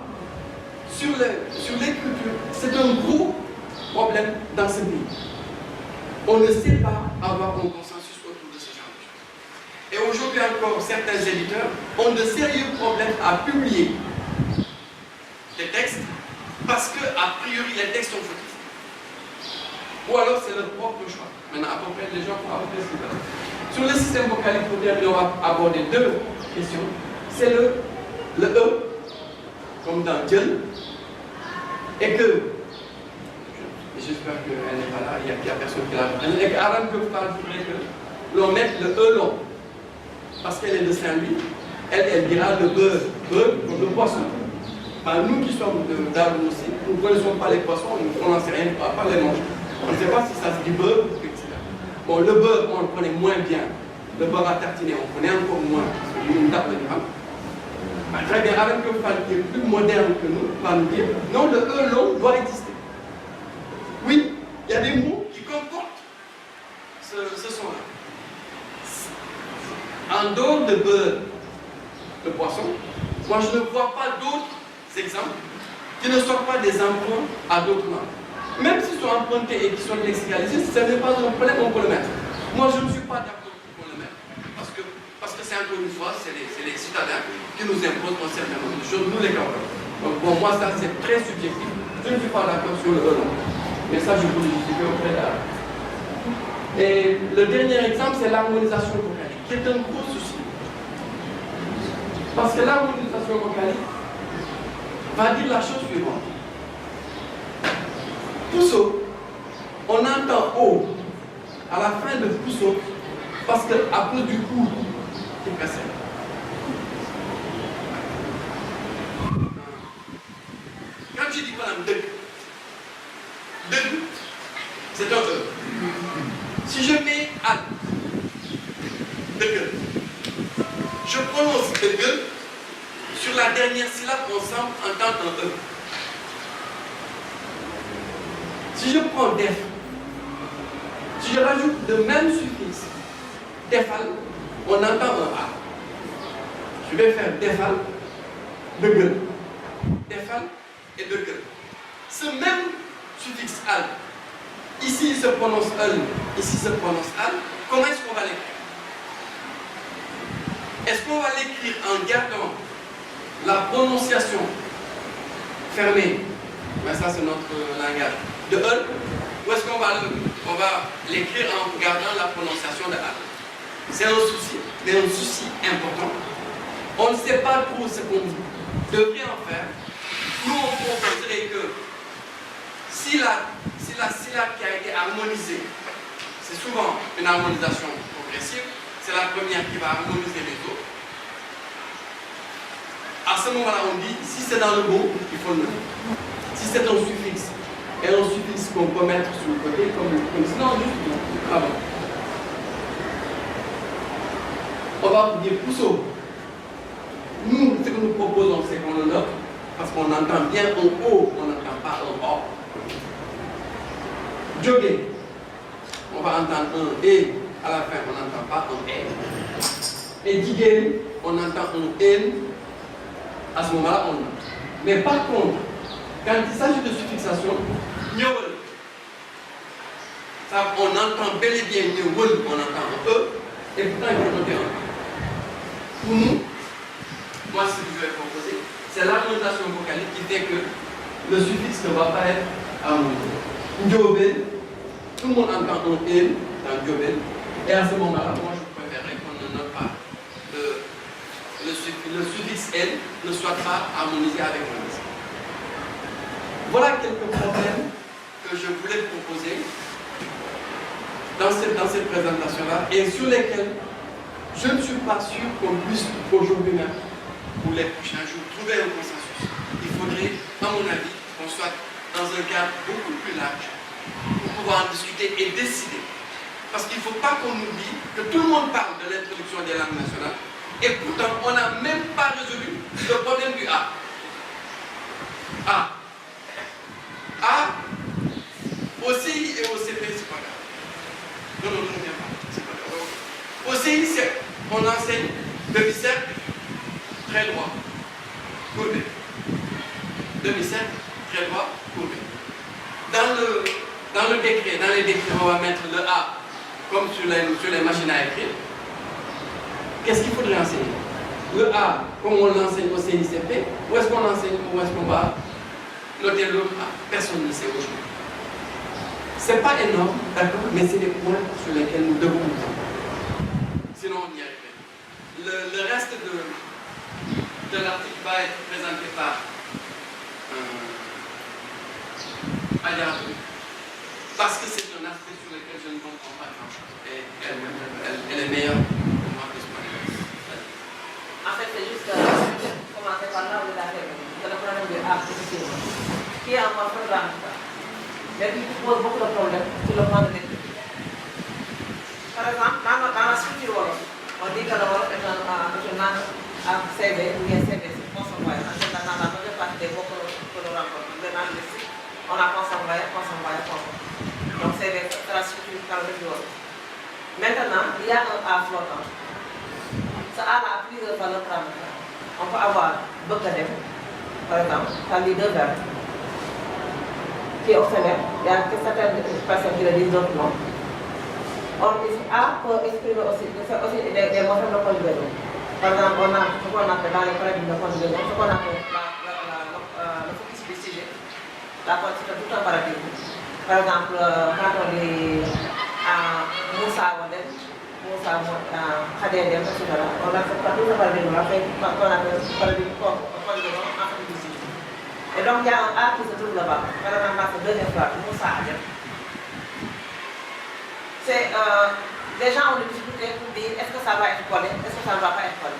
sur l'écriture, c'est un gros problème dans ce pays. On ne sait pas avoir un consensus autour de ce genre de choses. Et aujourd'hui encore, certains éditeurs ont de sérieux problèmes à publier des textes parce que, a priori, les textes sont fautifs. Ou alors c'est leur propre choix. Maintenant, à peu près, les gens font à peu près ce qu'ils veulent. Sur le système vocalique, on va aborder 2 questions. C'est le E, comme dans Dieu, et que, j'espère qu'elle n'est pas là, il n'y a personne qui l'a. Et qu'Aaron Keufal voudrait que l'on mette le E long, parce qu'elle est de Saint-Louis, elle dira le E, comme le poisson. Ben, nous qui sommes d'Aaron aussi, nous ne connaissons pas les poissons, on n'en sait rien, on ne va pas les manger. On ne sait pas si ça se dit beurre ou etc. Bon, le beurre, on le connaît moins bien. Le beurre à tartiner, on connaît encore moins. Une table de gramme. Ben, très bien, avec le fan qui est plus moderne que nous, va nous dire non, le E long doit exister. Oui, il y a des mots qui comportent ce son-là. En dehors de beurre, de poisson, moi je ne vois pas d'autres exemples qui ne soient pas des emprunts à d'autres langues. Même s'ils sont empruntés et qu'ils sont lexicalisés, ce n'est pas un problème, on peut le mettre. Moi, je ne suis pas d'accord pour le mettre. Parce que c'est encore une fois, c'est les citadins qui nous imposent un certain nombre de choses, nous les Camerounais. Donc, pour moi, ça, c'est très subjectif. Je ne suis pas d'accord sur le long. Mais ça, je vous le justifie auprès d'Aaron. Et le dernier exemple, c'est l'harmonisation vocalique, qui est un gros souci. Parce que l'harmonisation vocalique va dire la chose suivante. Pousso, on entend O à la fin de Pousso parce qu'à cause du coup qui précède. Quand je dis par exemple Deug, c'est un E. Si je mets Al, Deug, je prononce Deug, sur la dernière syllabe, on semble entendre un E. Si je prends def, si je rajoute le même suffixe, defal, on entend un A. Je vais faire defal, de gueule. Defal et de gueule. Ce même suffixe al, ici il se prononce al, ici il se prononce al, comment est-ce qu'on va l'écrire? Est-ce qu'on va l'écrire en gardant la prononciation fermée? Mais ça c'est notre langage. De E, ou est-ce qu'on va l'écrire en gardant la prononciation de A? C'est un souci, mais un souci important. On ne sait pas trop ce qu'on devrait en faire. Nous, on proposerait que si la syllabe qui a été harmonisée, c'est souvent une harmonisation progressive, c'est la première qui va harmoniser les autres. À ce moment-là, on dit, si c'est dans le mot, il faut le mettre. Si c'est un suffixe, et un suffixe qu'on peut mettre sur le côté, comme sinon, juste avant. On va dire Pousso. Nous, ce que nous proposons, c'est qu'on le note, parce qu'on entend bien un O, on n'entend pas un O. Jogger, on va entendre un E, à la fin, on n'entend pas un E. Et diguer, on on entend un N, à ce moment-là, on note. Mais par contre, quand il s'agit de suffixation, ñëwal, ça, on entend bel et bien ñëwal, on entend un E, et pourtant il faut noter un E. Pour nous, moi ce que je vais proposer, c'est l'harmonisation vocalique qui fait que le suffixe ne va pas être harmonisé. Ndiobel, tout le monde entend un N dans Ndiobel, et à ce moment-là, moi je préférerais qu'on ne note pas le suffixe N ne soit pas harmonisé avec le risque. Voilà quelques problèmes que je voulais proposer dans cette présentation-là et sur lesquels je ne suis pas sûr qu'on puisse aujourd'hui même, pour les prochains jours, trouver un consensus. Il faudrait, à mon avis, qu'on soit dans un cadre beaucoup plus large pour pouvoir en discuter et décider. Parce qu'il ne faut pas qu'on oublie que tout le monde parle de l'introduction des langues nationales et pourtant on n'a même pas résolu le problème du A. A. A, au CI et au CP, c'est pas grave. Non, ne viens pas. C'est pas grave. Au CI, on enseigne demi-cercle, très droit, courbé. Demi-cercle, très droit, courbé. Dans les décrets, on va mettre le A comme sur les machines à écrire. Qu'est-ce qu'il faudrait enseigner? Le A, comme on l'enseigne au CICP, où est-ce qu'on enseigne, où est-ce qu'on va noter le A? Personne ne sait aujourd'hui. C'est pas énorme, d'accord, mais c'est des points sur lesquels nous devons nous entendre. Sinon, on y arriverait. Le reste de l'article va être présenté par Aliatou, parce que c'est un aspect sur lequel je ne comprends pas grand-chose. Et elle est meilleure que moi de ce point de vue. En fait, c'est juste commencer par là où il a fait le problème de art, qui est un morceau de mais qui pose beaucoup de problèmes sur le plan de l'écriture. Par exemple, dans la structure Wolof, on dit que le Wolof est un CV ou bien CV, c'est consommé. En fait, dans la majeure partie des mots que l'on rencontre, dans le lexique, on a consommé. Donc, c'est la structure canonique du Wolof. Maintenant, il y a un A flottant. Ça a plusieurs valeurs grammaticales. On peut avoir Bekadem, par exemple, ça dit deux verbes. Qui est obsédé, il y a certaines personnes qui le disent d'autres non. Or, ici, A peut exprimer aussi des morphèmes de conjugaison. Par exemple, on a ce qu'on appelle dans les paradigmes de conjugaison, ce qu'on appelle le focus du sujet. La constitution tout un paradigme. Par exemple, quand on dit Moussa Wadel, Moussa Khadedem, etc., on a fait tout le paradigme, on a fait ce qu'on appelle le paradigme de conjugaison en fait du sujet. Et donc, il y a un A qui se trouve là-bas. Par exemple, la deuxième phrase, Moussa Adem. C'est les gens ont discuté pour dire est-ce que ça va être collé, est-ce que ça ne va pas être collé.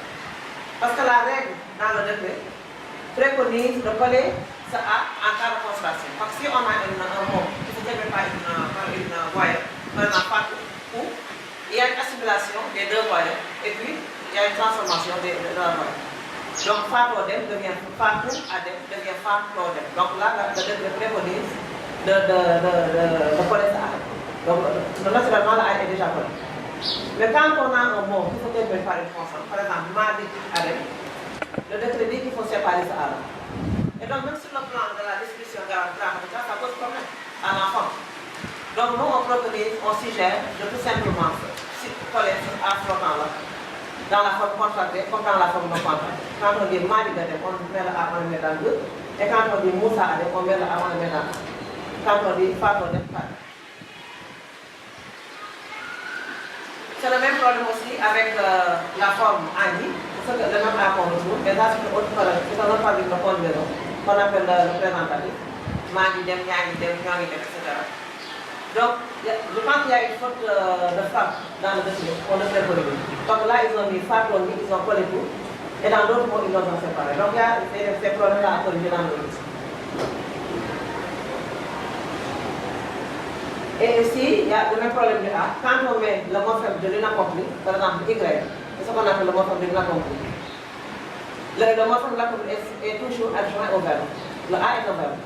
Parce que la règle dans le décret préconise de coller ce A en cas de constration. Parce que si on a un mot qui ne se termine pas par une voyelle, par exemple, partout, où il y a une assimilation des deux voyelles et puis il y a une transformation de la voyelle. Donc, Fatodem devient Fatou, Adem devient Fatodem. Donc là, le décret préconise de coller ça. Donc, naturellement, la A est déjà collée. Mais quand on a un mot qui se termine par une consonne, par exemple, Madi, Adem, le décret dit qu'il faut séparer ça là. Et donc, même sur le plan de la description grammaticale, ça pose problème à l'enfant. Donc, nous, on préconise, on suggère de tout simplement coller à flottant là. Dans la forme contractée comme dans la forme non contractée. Quand on dit Mali Gadem, on met le A, on le met dans le 2. Et quand on dit Moussa Adem, on met le A, on le met dans le 1. Quand on dit Fatou Adem, Fatou. C'est le même problème aussi avec la forme Ani. C'est le même A qu'on retrouve. Mais là, c'est un autre paradigme de conjugaison qu'on appelle le présentatif. Mali Dem, Nyani Dem, Nyani Dem, etc. Donc, je pense qu'il y a une faute de frappe dans le dossier, on ne fait pas. Donc là, ils ont mis Fatou, ils ont collé tout, et dans d'autres mots, ils l'ont séparé. Donc il y a ces problèmes-là à corriger dans le dossier. Et ici, il y a le même problème du A. Quand on met le morphème de l'inaccompli, par exemple Y, c'est ce qu'on appelle le morphème de l'inaccompli. Le morphème de l'inaccompli est toujours adjoint au verbe. Le A est un verbe.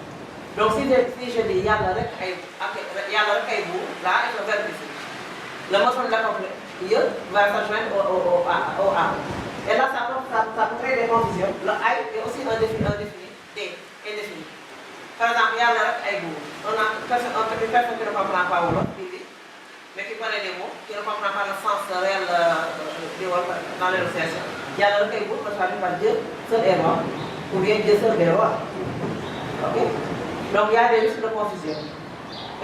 Donc si je dis Yalla rek ay buur, là est un verbe ici. Le morphème de l'accompli va s'adjoindre au A. Et là, ça peut ça peut créer des confusions. Le ay est aussi indéfini, indéfini. Par exemple, il y a un goût. On a une personne qui ne comprend pas ou mais qui connaît les mots, qui ne comprend pas le sens réel dans l'énonciation. Il y a un goût traduit par Dieu seul est roi, ou bien Dieu seul est roi. Okay? Donc il y a des risques de confusion.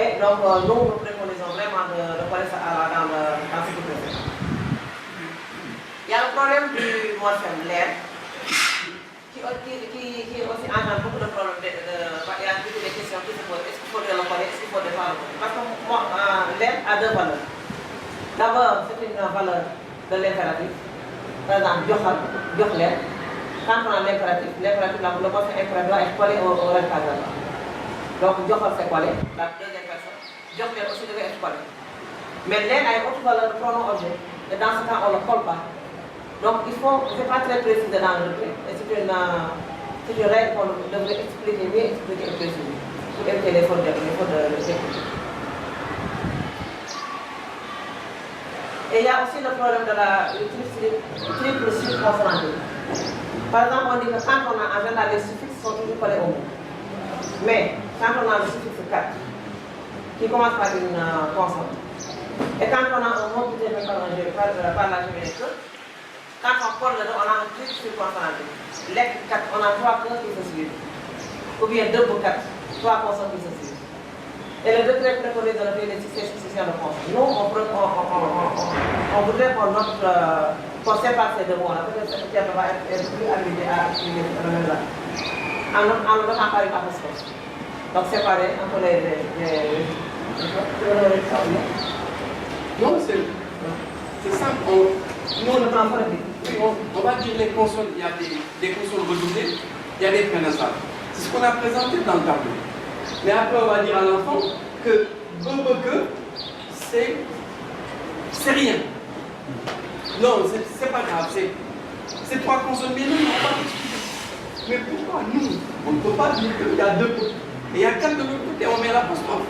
Et donc nous préconisons vraiment de coller ça dans ce qui peut faire. Il y a le problème du morphème, l'air, qui aussi engendre beaucoup de problèmes. Il y a beaucoup de questions qui se posent. Est-ce qu'il faut le connaître, est-ce qu'il faut le faire? Parce que l'air a deux valeurs. D'abord, c'est une valeur de l'impératif. Par exemple, l'air. Quand on a l'impératif, le morphème impératif doit être collé au recadre. Donc, Djokhar c'est collé, la deuxième personne. Djokhar aussi devait être collé. Mais l'air a une autre valeur de pronom objet. Et dans ce cas, on ne le colle pas. Donc, il faut, c'est pas très précis dans le truc. Et c'est une règle qu'on devrait expliquer, mieux expliquer et préciser. Pour éviter les fautes de technique. Et il y a aussi le problème de la triple suite consonantique. Par exemple, on dit que quand on a en général les suffixes sont toujours collés au mot. Mais quand on a le suffixe 4, qui commence par une consonne, et quand on a un mot qui est fait par la géminée, quand on colle le dos, on a un triple suite consonantique. Lettre 4, on a 3 cœurs qui se suivent. Ou bien 2 pour 4, 3 consonnes qui se suivent. Et le décret préconise de le faire des successions de consonnes. Nous, on voudrait qu'on sépare ces deux mots-là. Peut-être que Pierre va être plus habitué à utiliser ce phénomène-là. En le mettant par une apostrophe. Donc séparer entre les Non, c'est simple. Nous, on va dire les consonnes, il y a des consonnes redoublées, il y a des prénasales. C'est ce qu'on a présenté dans le tableau. Mais après, on va dire à l'enfant que c'est rien. Non, c'est pas grave, c'est 3 consonnes, mais non, on va pas expliquer. Mais pourquoi nous, on ne peut pas dire qu'il y a 2 côtés. Et il y a 4 de l'autre côté, on met l'apostrophe.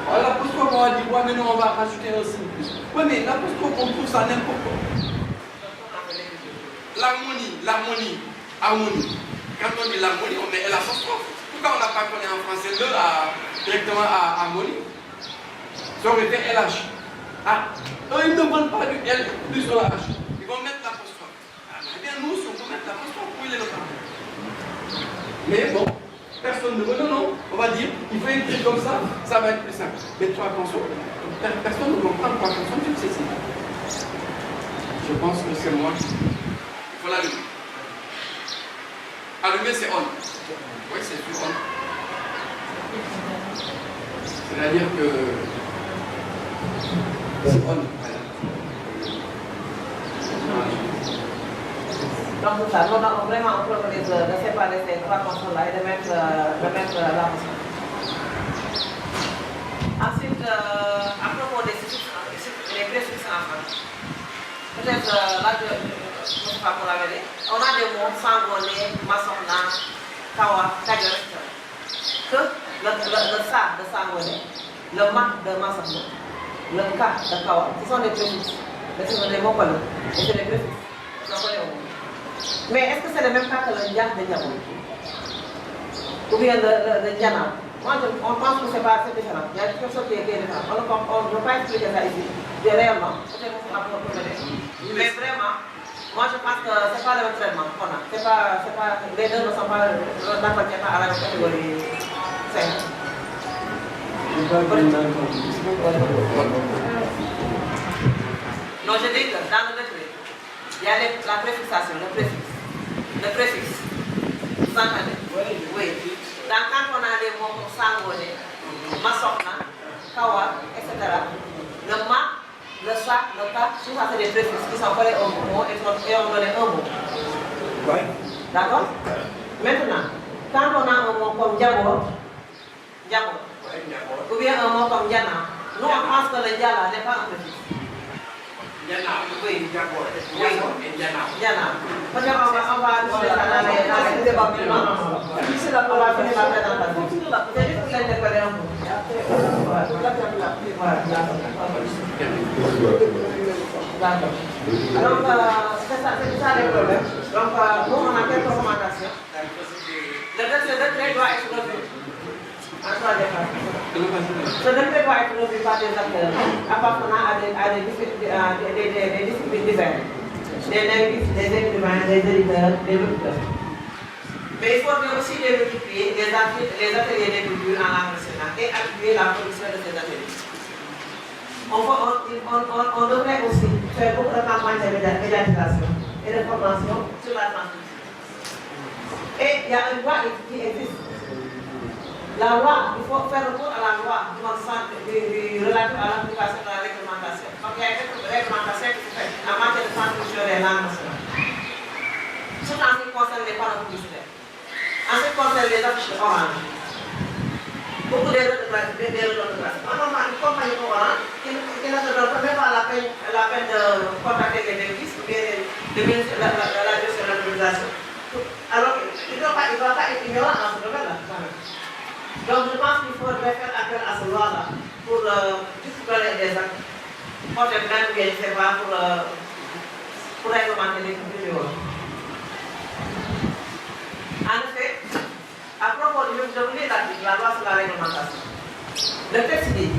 L'apostrophe, on va dire, ouais, mais non, on va rajouter un signe plus. Oui, mais l'apostrophe, on trouve ça n'importe quoi. L'harmonie. Quand on dit l'harmonie, on met l'apostrophe. Pourquoi on n'a pas collé en français directement à harmonie? Ça aurait été LH. Ah, eux, ils ne veulent pas du L plus de la H. Ils vont mettre l'apostrophe. Eh bien, nous, si on peut mettre l'apostrophe, où il est le temps? Mais bon, personne ne veut. Non, on va dire, il faut écrire comme ça va être plus simple. Mais 3 consonnes, personne ne comprend 3 consonnes successives. Je pense que c'est moi. Il faut l'allumer. Allumer, c'est on. Oui, c'est sur on. C'est-à-dire que c'est on. Donc c'est ça, nous avons vraiment préconisé de séparer ces 3 consonnes-là et de mettre l'apostrophe. Ensuite, à propos des préfixes en France, peut-être là, je ne sais pas pour la vérité, on a des mots sangoné, maçonna, kawa, kadior, etc. Que le sa de sangoné, le ma de maçonna, le ka de kawa, ce sont des préfixes. Mais ce sont des mots collés. Et c'est des préfixes. Ils sont collés au mot. Mais est-ce que c'est le même cas que le ndiak de Diamond? Ou bien le Diana? Moi, on pense que c'est pas assez différent. Il y a quelque chose qui est différent. On ne peut pas expliquer ça ici. Réellement, peut-être qu'on sera pour le. Mais vraiment, moi je pense que ce n'est pas le même traitement qu'on a. Les deux ne sont pas n'appartiennent pas à la même catégorie 5. Non, je dis que dans le décret, il y a la préfixation, le préfixe. Vous entendez? Oui. Quand on a des mots comme sangoné, masokna, kawa, etc., le ma, le sa, le ka, tout ça c'est des préfixes qui sont collés au mot et on donne un mot. Oui. D'accord? Maintenant, quand on a un mot comme diabo, ou bien un mot comme diana, nous on pense que le diana n'est pas un préfixe. Diana, oui, diabo, oui, Diana. Peut-être on va discuter ça dans les débats. C'est la première présentation. C'est juste pour l'interpeller un peu. Donc, c'est ça les problèmes. Donc, nous, on a quelques recommandations. Le décret doit être revu. En troisième phase. Ce décret doit être revu par des acteurs appartenant à des disciplines diverses. Des linguistes, des écrivains, des éditeurs, des locuteurs. Mais il faudrait aussi démultiplier les ateliers d'écriture en langue nationale et appuyer la production de ces ateliers. On devrait aussi faire beaucoup de campagnes de médiatisation et de formation sur la transmission. Et il y a une loi qui existe. La loi, il faut faire recours à la loi relative à l'application de la réglementation. Donc il y a une réglementation qui se fait en matière de transmission des langues nationales. Surtout en ce qui concerne les panneaux publicitaires. En ce qui concerne les affiches orange. Beaucoup d'erreurs de classe. Normalement, une compagnie orange qui ne se donne même pas la peine de contacter les linguistes ou bien la gestion de l'autorisation. Alors qu'il ne doit pas être ignorant dans ce domaine-là. Donc je pense qu'il faudrait faire appel à ce loi-là pour discipliner des actes. Porter plainte ou bien je ne sais pas pour réglementer les cultures. En effet, à propos de la loi sur la réglementation, le texte dit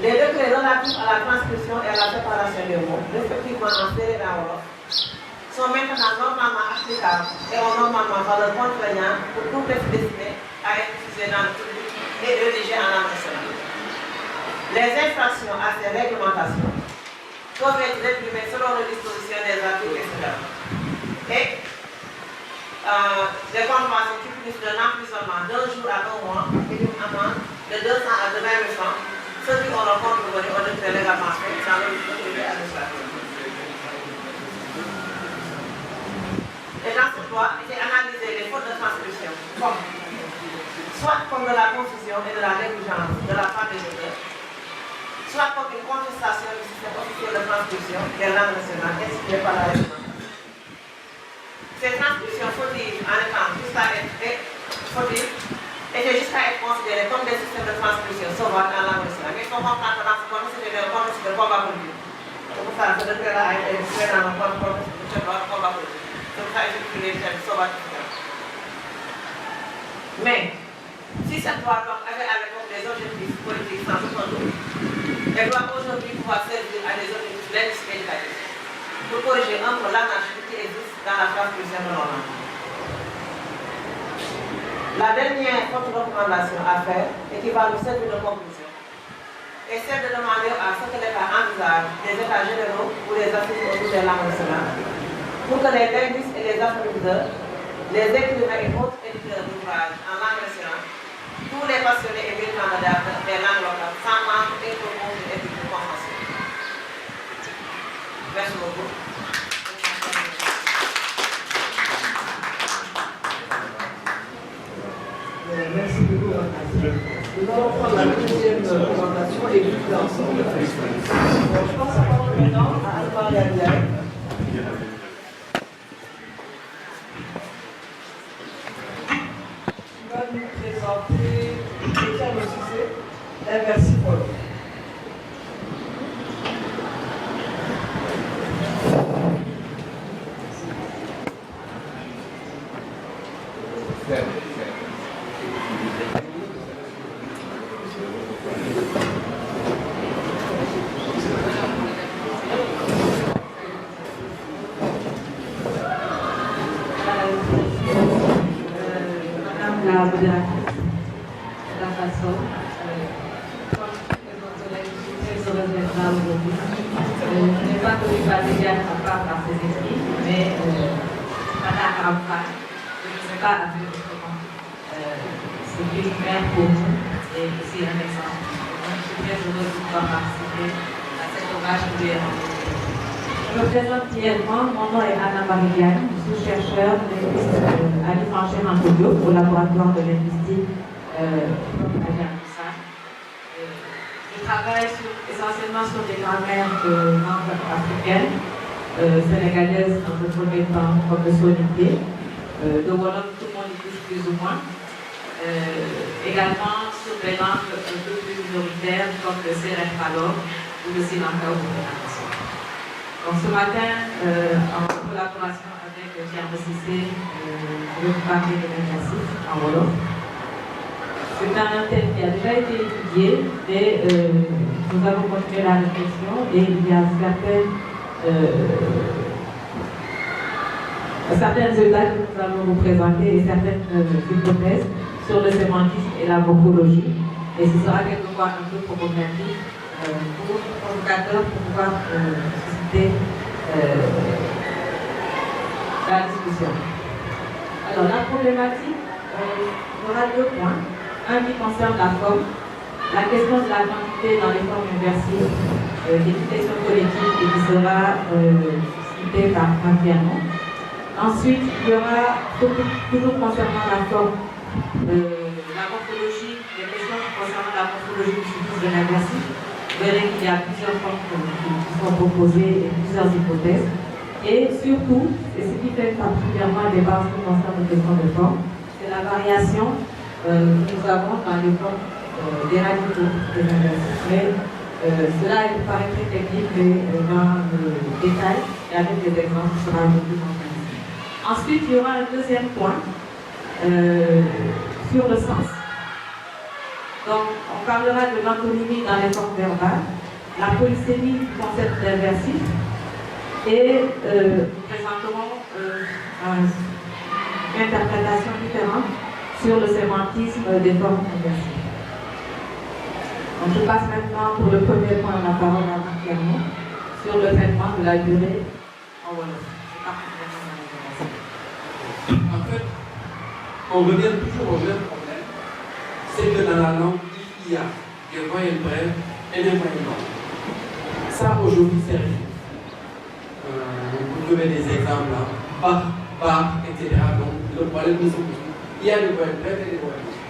les décrets relatifs à la transcription et à la séparation des mots, respectivement en série et en wolof, sont maintenant normalement applicables et ont normalement valeur contraignante pour tout texte destiné à être diffusé dans le public et rédigé en langue nationale. Les infractions à ces réglementations peuvent être réprimées selon les dispositions des articles, etc. Et des contraventions qui punissent d'un emprisonnement d'1 jour à 1 mois et d'une amende de 200 à 20 000 francs, ceux qui auront contrevenu au décret légalement fait dans l'autorité administrative. Et dans cette loi, il est analysé les fautes de transcription, soit comme de la confusion et de la négligence de la part des auteurs, soit comme une contestation du système officiel de transcription des langues nationales institué par la réglementation. Ces transcriptions fautives en étant étaient jusqu'à être considérées comme des systèmes de transcription sauvages en langue nationale. Mais il faut comprendre que dans ce contexte, c'était un contexte de combat politique. C'est pour ça que ce décret-là a été fait dans le contexte de combat politique. C'est pour ça que j'ai créé des sauvages. Mais, si cette loi avait à l'époque des objectifs politiques sans aucun doute, elle doit aujourd'hui pouvoir servir à des objectifs linguistiques et éducatifs pour corriger un peu l'anarchie qui existe dans la transcription de nos langues. La dernière contre-recommandation à faire et qui va nous servir de conclusion est celle de demander à ce que l'État envisage des États généraux ou des assises autour des langues nationales pour que les linguistes et les appropriateurs, les écrivains et autres éditeurs d'ouvrages en langue nationale, tous les passionnés et militants des langues locales s'entendent et proposent une écriture consensuelle. Merci beaucoup. Merci beaucoup. Nous allons prendre la deuxième présentation et vous l'ensemble. Je passe la parole maintenant à Alba Gabriel. Qui va nous présenter le terme cité, inversible. Je me présente brièvement, mon nom est Anna Marianne, je suis chercheure linguiste à l'IFANCHER en Togo, au laboratoire de linguistique Je travaille essentiellement sur des grammaires de langues africaines, sénégalaises dans le premier temps comme le sonité, de Wolof tout le monde utilise plus ou moins. Également sur des langues un peu plus minoritaires comme le Sérère Palor ou le Silanka ou le. Donc ce matin, en collaboration avec Germe Cissé vais vous parler de l'inversif en Wolof. C'est un thème qui a déjà été étudié et nous avons continué la réflexion et il y a certaines étapes que nous allons vous présenter et certaines hypothèses sur le sémantisme et la morphologie. Et ce sera quelquefois un peu provocatif pour pouvoir susciter la discussion. Alors la problématique, il y aura deux points. Un qui concerne la forme, la question de la quantité dans les formes inversives, qui est une question collective et qui sera citée par Pierre. Ensuite, il y aura, toujours concernant la forme, la morphologie, les questions concernant la morphologie du suffix de l'inversif. Vous verrez qu'il y a plusieurs formes qui sont proposées et plusieurs hypothèses. Et surtout, et ce qui fait particulièrement un débat en ce qui concerne les questions de forme, c'est la variation que nous avons dans les formes des radicaux des inversifs. Mais cela paraît très technique, mais dans le détail, et avec des exemples, ce sera un peu plus compréhensible. Ensuite, il y aura un deuxième point sur le sens. Donc, on parlera de l'antonymie dans les formes verbales, la polysémie du concept d'inversif, et nous présenterons une interprétation différente sur le sémantisme des formes inversives. Donc, je passe maintenant pour le premier point la parole à Marc Clermont sur le traitement de la durée en Wolof. En fait, on revient toujours au même problème, c'est que dans la langue, il y a des voyelles brèves et des voyelles longues. Ça, aujourd'hui, c'est rien. Vous trouvez des exemples là, par, etc. Donc, le problème nous pose. Il y a des voyelles brèves et des voyelles longues.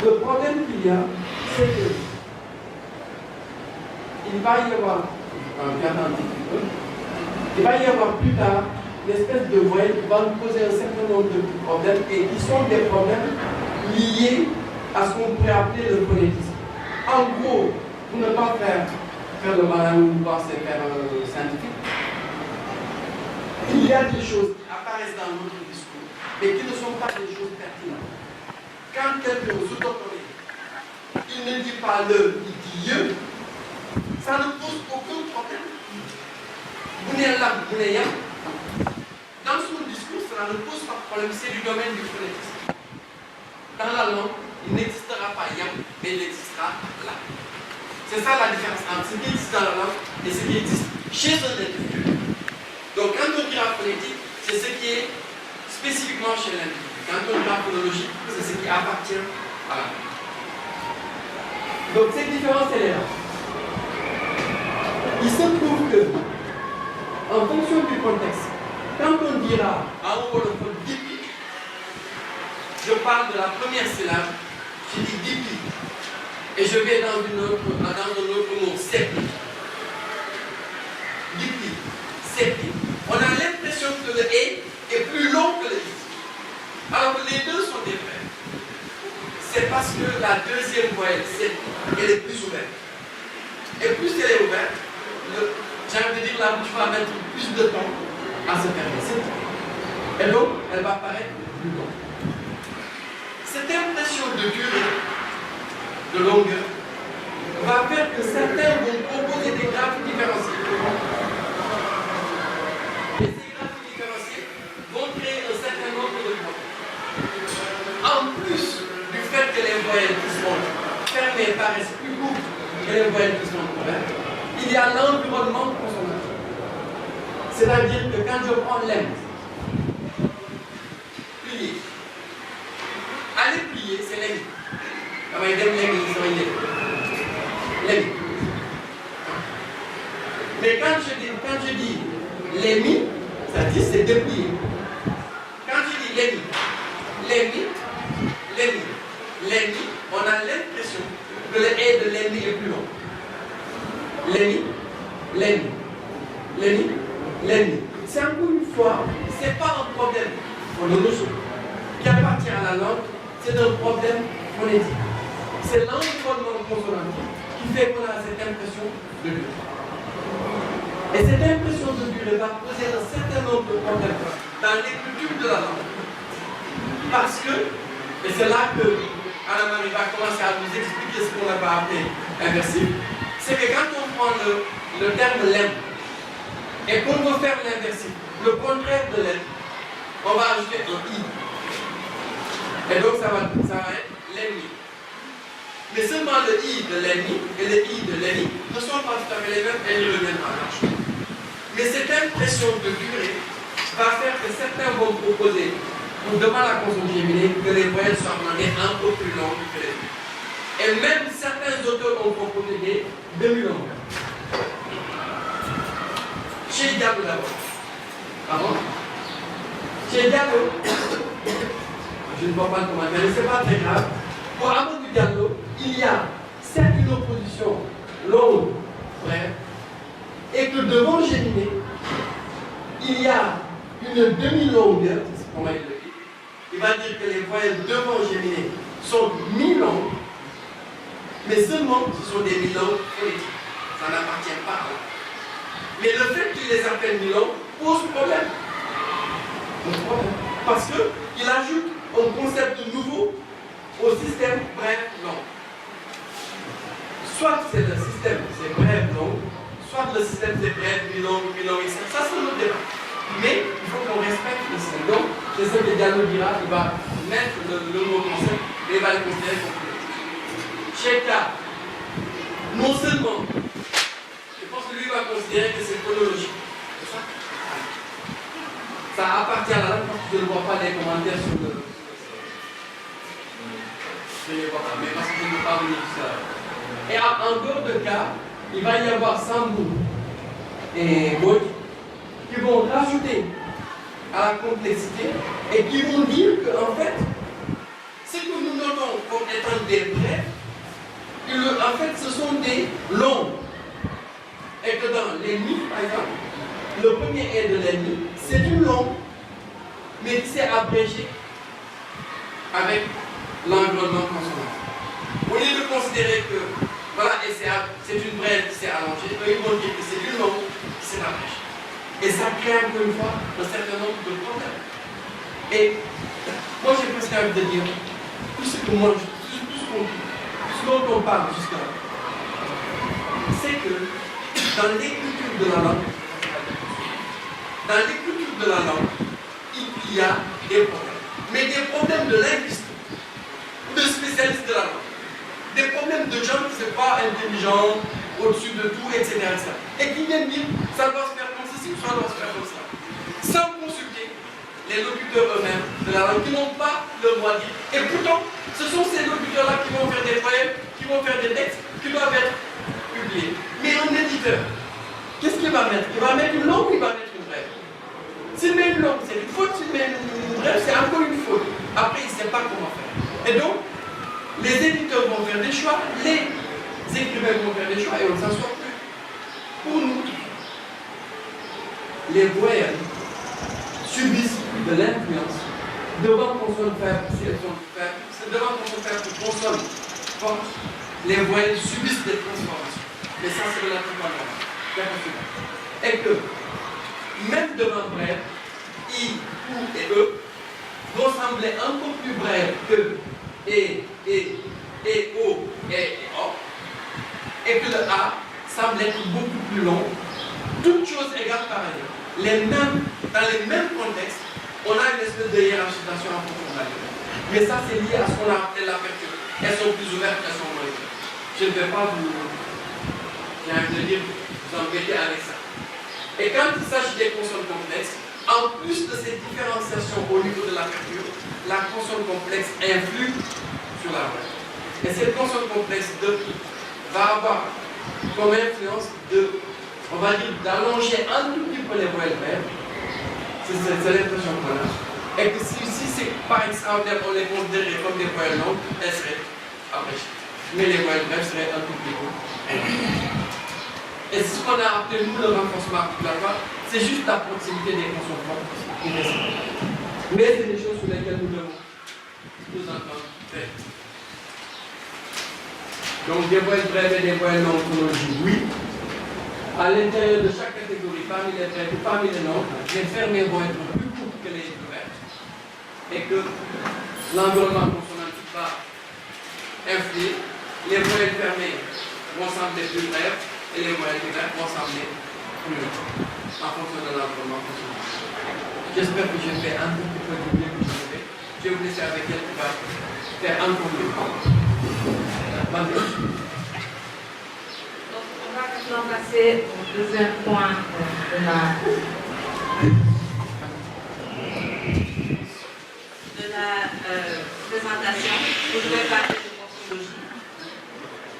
Le problème qu'il y a, c'est que il va y avoir, il va y avoir plus tard une espèce de voyelle qui va nous poser un certain nombre de problèmes et qui sont des problèmes liés à ce qu'on pourrait appeler le phonétisme. En gros, pour ne pas faire le malin ou penser faire scientifique, il y a des choses qui apparaissent dans notre discours, mais qui ne sont pas des choses pertinentes. Quand quelqu'un s'autorise, il ne dit pas le, il dit je, ça ne pose aucun problème. Dans son discours, cela ne pose pas de problème, c'est du domaine du phonétisme. Dans la langue, il n'existera pas yam, mais il existera là. C'est ça la différence entre ce qui existe dans la langue et ce qui existe chez un individu. Donc quand on dira phonétique, c'est ce qui est spécifiquement chez l'individu. Quand on dira phonologique, c'est ce qui appartient à la langue. Donc cette différence, elle est là. Il se trouve que, en fonction du contexte, quand on dira à un wolophone dipi, je parle de la première syllabe, je dis dipi, et je vais dans un autre mot, sepi. Dipi, sepi. On a l'impression que le E est plus long que le I. Alors que les deux sont des frères. C'est parce que la deuxième voyelle, sepi, elle est plus ouverte. Et plus elle est ouverte, j'ai envie de dire, la bouche va mettre plus de temps à se fermer. Et donc, elle va paraître plus longue. Cette impression de durée, de longueur, va faire que certains vont proposer des graphes différenciés. Et ces graphes différenciés vont créer un certain nombre de points. En plus du fait que les voyelles qui sont fermées paraissent plus courtes que les voyelles qui sont ouvertes, il y a l'environnement consonantal. C'est-à-dire que quand je prends l'M, plier, aller plier, c'est l'M. Mais quand je dis l'émi, c'est-à-dire c'est déplié. Quand je dis l'émi, on a l'impression que le E de l'émi est plus long. L'émi. C'est encore une fois, ce n'est pas un problème phonologique qui appartient à la langue, c'est un problème phonétique. C'est l'environnement consonantique qui fait qu'on a cette impression de lutte. Et cette impression de durée va poser un certain nombre de problèmes dans l'écriture de la langue. Parce que, et c'est là que Anna-Marie va commencer à nous expliquer ce qu'on va appeler inversif, c'est que quand on prend le terme l'aime et qu'on veut faire l'inversif, le contraire de l'aime, on va ajouter un i. Et donc ça va être l'ennemi. Mais seulement le i de l'ennemi et le i de l'ennemi ne sont pas tout à fait les mêmes et ils reviennent en marche. Mais cette impression de durée va faire que certains vont proposer, devant la consonne géminée, que les voyelles soient demandées un peu plus longues que les autres. Et même certains auteurs ont proposé des demi-longueurs. Chez Diallo d'abord. Pardon? Chez Diallo, je ne vois pas le commentaire, mais ce n'est pas très grave. Pour Amadou Diallo, il y a certes une opposition longue, brève, et que devant géminer, il y a une demi-longueur, c'est comment il le dit. Il va dire que les voyelles devant géminer sont mi-longues, mais seulement ce sont des mi-longues phonétiques. Ça n'appartient pas à eux. Mais le fait qu'il les appelle mi-longues pose problème. Parce qu'il ajoute un concept nouveau au système bref-long. Soit c'est le système, c'est bref-long, soit le système c'est bref, mi-long, etc. Ça c'est notre débat. Mais il faut qu'on respecte le système. Donc, c'est ce que Diallo dira, il va mettre le nouveau concept et il va le considérer comme plus. Cheka, non seulement, je pense que lui va considérer que c'est chronologique. C'est ça? Ça appartient à la langue parce que je ne vois pas les commentaires sur le. Je ne les vois pas, mais parce que je ne veux pas venir sur ça. Et en dehors de cas, il va y avoir Sambou et Boy qui vont rajouter à la complexité et qui vont dire qu'en fait, ce que nous notons comme étant des brefs, en fait, ce sont des longs. Et que dans l'ennemi, par exemple, le premier est de l'ennemi, c'est une longue, mais qui s'est abrégée avec l'environnement consonant. Au lieu de considérer que, voilà, c'est une brève qui s'est allongée, ils vont dire que c'est une longue qui s'est abrégée. Et ça crée encore une fois un certain nombre de problèmes. Et moi j'ai presque envie de dire, tout ce dont on parle jusqu'à là, c'est que dans l'écriture de la langue, il y a des problèmes. Mais des problèmes de linguistes, de spécialistes de la langue. Des problèmes de gens qui ne sont pas intelligents, au-dessus de tout, etc., etc. Et qui viennent dire, ça doit se faire comme ceci, ou ça doit se faire comme ça. Sans consulter les locuteurs eux-mêmes de la langue, qui n'ont pas le mot à dire. Et pourtant, ce sont ces locuteurs-là qui vont faire des poèmes, qui vont faire des textes, qui doivent être publiés. Mais un éditeur, qu'est-ce qu'il va mettre? Il va mettre une longue ou il va mettre une brève? S'il met une longue, c'est une faute. S'il met une brève, c'est encore une faute. Après, il ne sait pas comment faire. Et donc, les éditeurs vont faire des choix, les écrivains vont faire des choix et on ne s'en sort plus. Pour nous, les voyelles subissent de l'influence devant consonne faible, si elles sont faibles, c'est devant consonne faible, consonne forte, les voyelles subissent des transformations. Mais ça, c'est relativement normal. Et que, même devant brève, I, OU et E vont sembler un peu plus brèves que E, O et O, et que le A semble être beaucoup plus long, toutes choses égales par ailleurs. Dans les mêmes contextes, on a une espèce de hiérarchisation en fonction de la langue. Mais ça, c'est lié à ce qu'on a appelé l'aperture. Elles sont plus ouvertes, elles sont moins ouvertes. Je ne vais pas j'ai envie de dire, vous embêter avec ça. Et quand il s'agit des consonnes complexes, en plus de ces différenciations au niveau de l'aperture, la consonne complexe influe sur la voix. Et cette consonne complexe va avoir comme influence on va dire, d'allonger un tout petit peu les voyelles brèves. C'est l'impression qu'on a. Et que si c'est par exemple, on les considérait comme des voyelles longues, elles seraient abrégées. Mais les voyelles brèves seraient un tout petit peu. Et ce qu'on a appelé nous le renforcement articulatoire, c'est juste la proximité des consonnes fortes. Mais c'est des choses sur lesquelles nous devons nous entendre faire. Donc des voyelles brèves et des voyelles longues phonologiques, oui. À l'intérieur de chaque catégorie, parmi les traités, parmi les noms, les fermées vont être plus courtes que les ouvertes et que l'environnement consonantique va influer. Les voyelles fermées vont sembler plus brèves et les voyelles ouvertes vont sembler plus longues en fonction de l'environnement consonantique. J'espère que j'ai fait un tout petit peu du mieux que je vais. Je vais vous laisser avec elle qui va faire encore mieux. Donc, on va maintenant passer au deuxième point de la présentation. Où je vais parler de morphologie.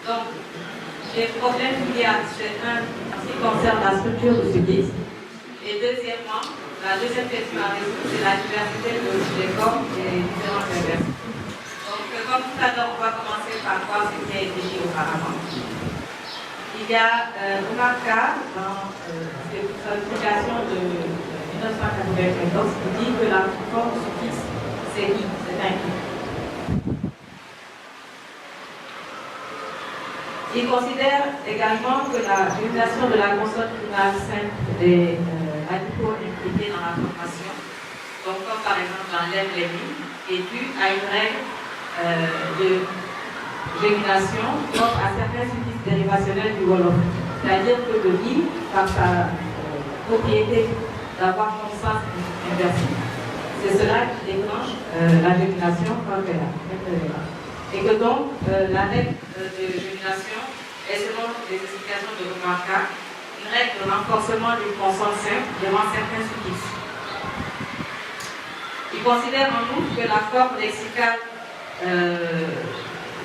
Donc, les problèmes qu'il y a, c'est un, en ce qui concerne la structure du suffixe. Et deuxièmement, la deuxième question à résoudre, c'est la diversité des formes et des différentes inversions. Donc, comme tout à l'heure, on va commencer par voir ce qui a été dit auparavant. Il y a un cas dans cette publication de 1994 qui dit que la forme suffixe, c'est I, c'est un I. Il considère également que la génération de la consonne finale simple des animaux impliqués dans la formation, donc comme par exemple dans l'M-Lémi, est due à une règle de gémination propre à certains suffixes dérivationnels du Wolof. C'est-à-dire que le I, par sa propriété d'avoir comme sens inversif, c'est cela qui déclenche la gémination comme elle a. Et que donc, la règle de gémination est, selon les explications de Romarca, une règle de renforcement d'une consonne simple devant certains suffixes. Il considère en outre que la forme lexicale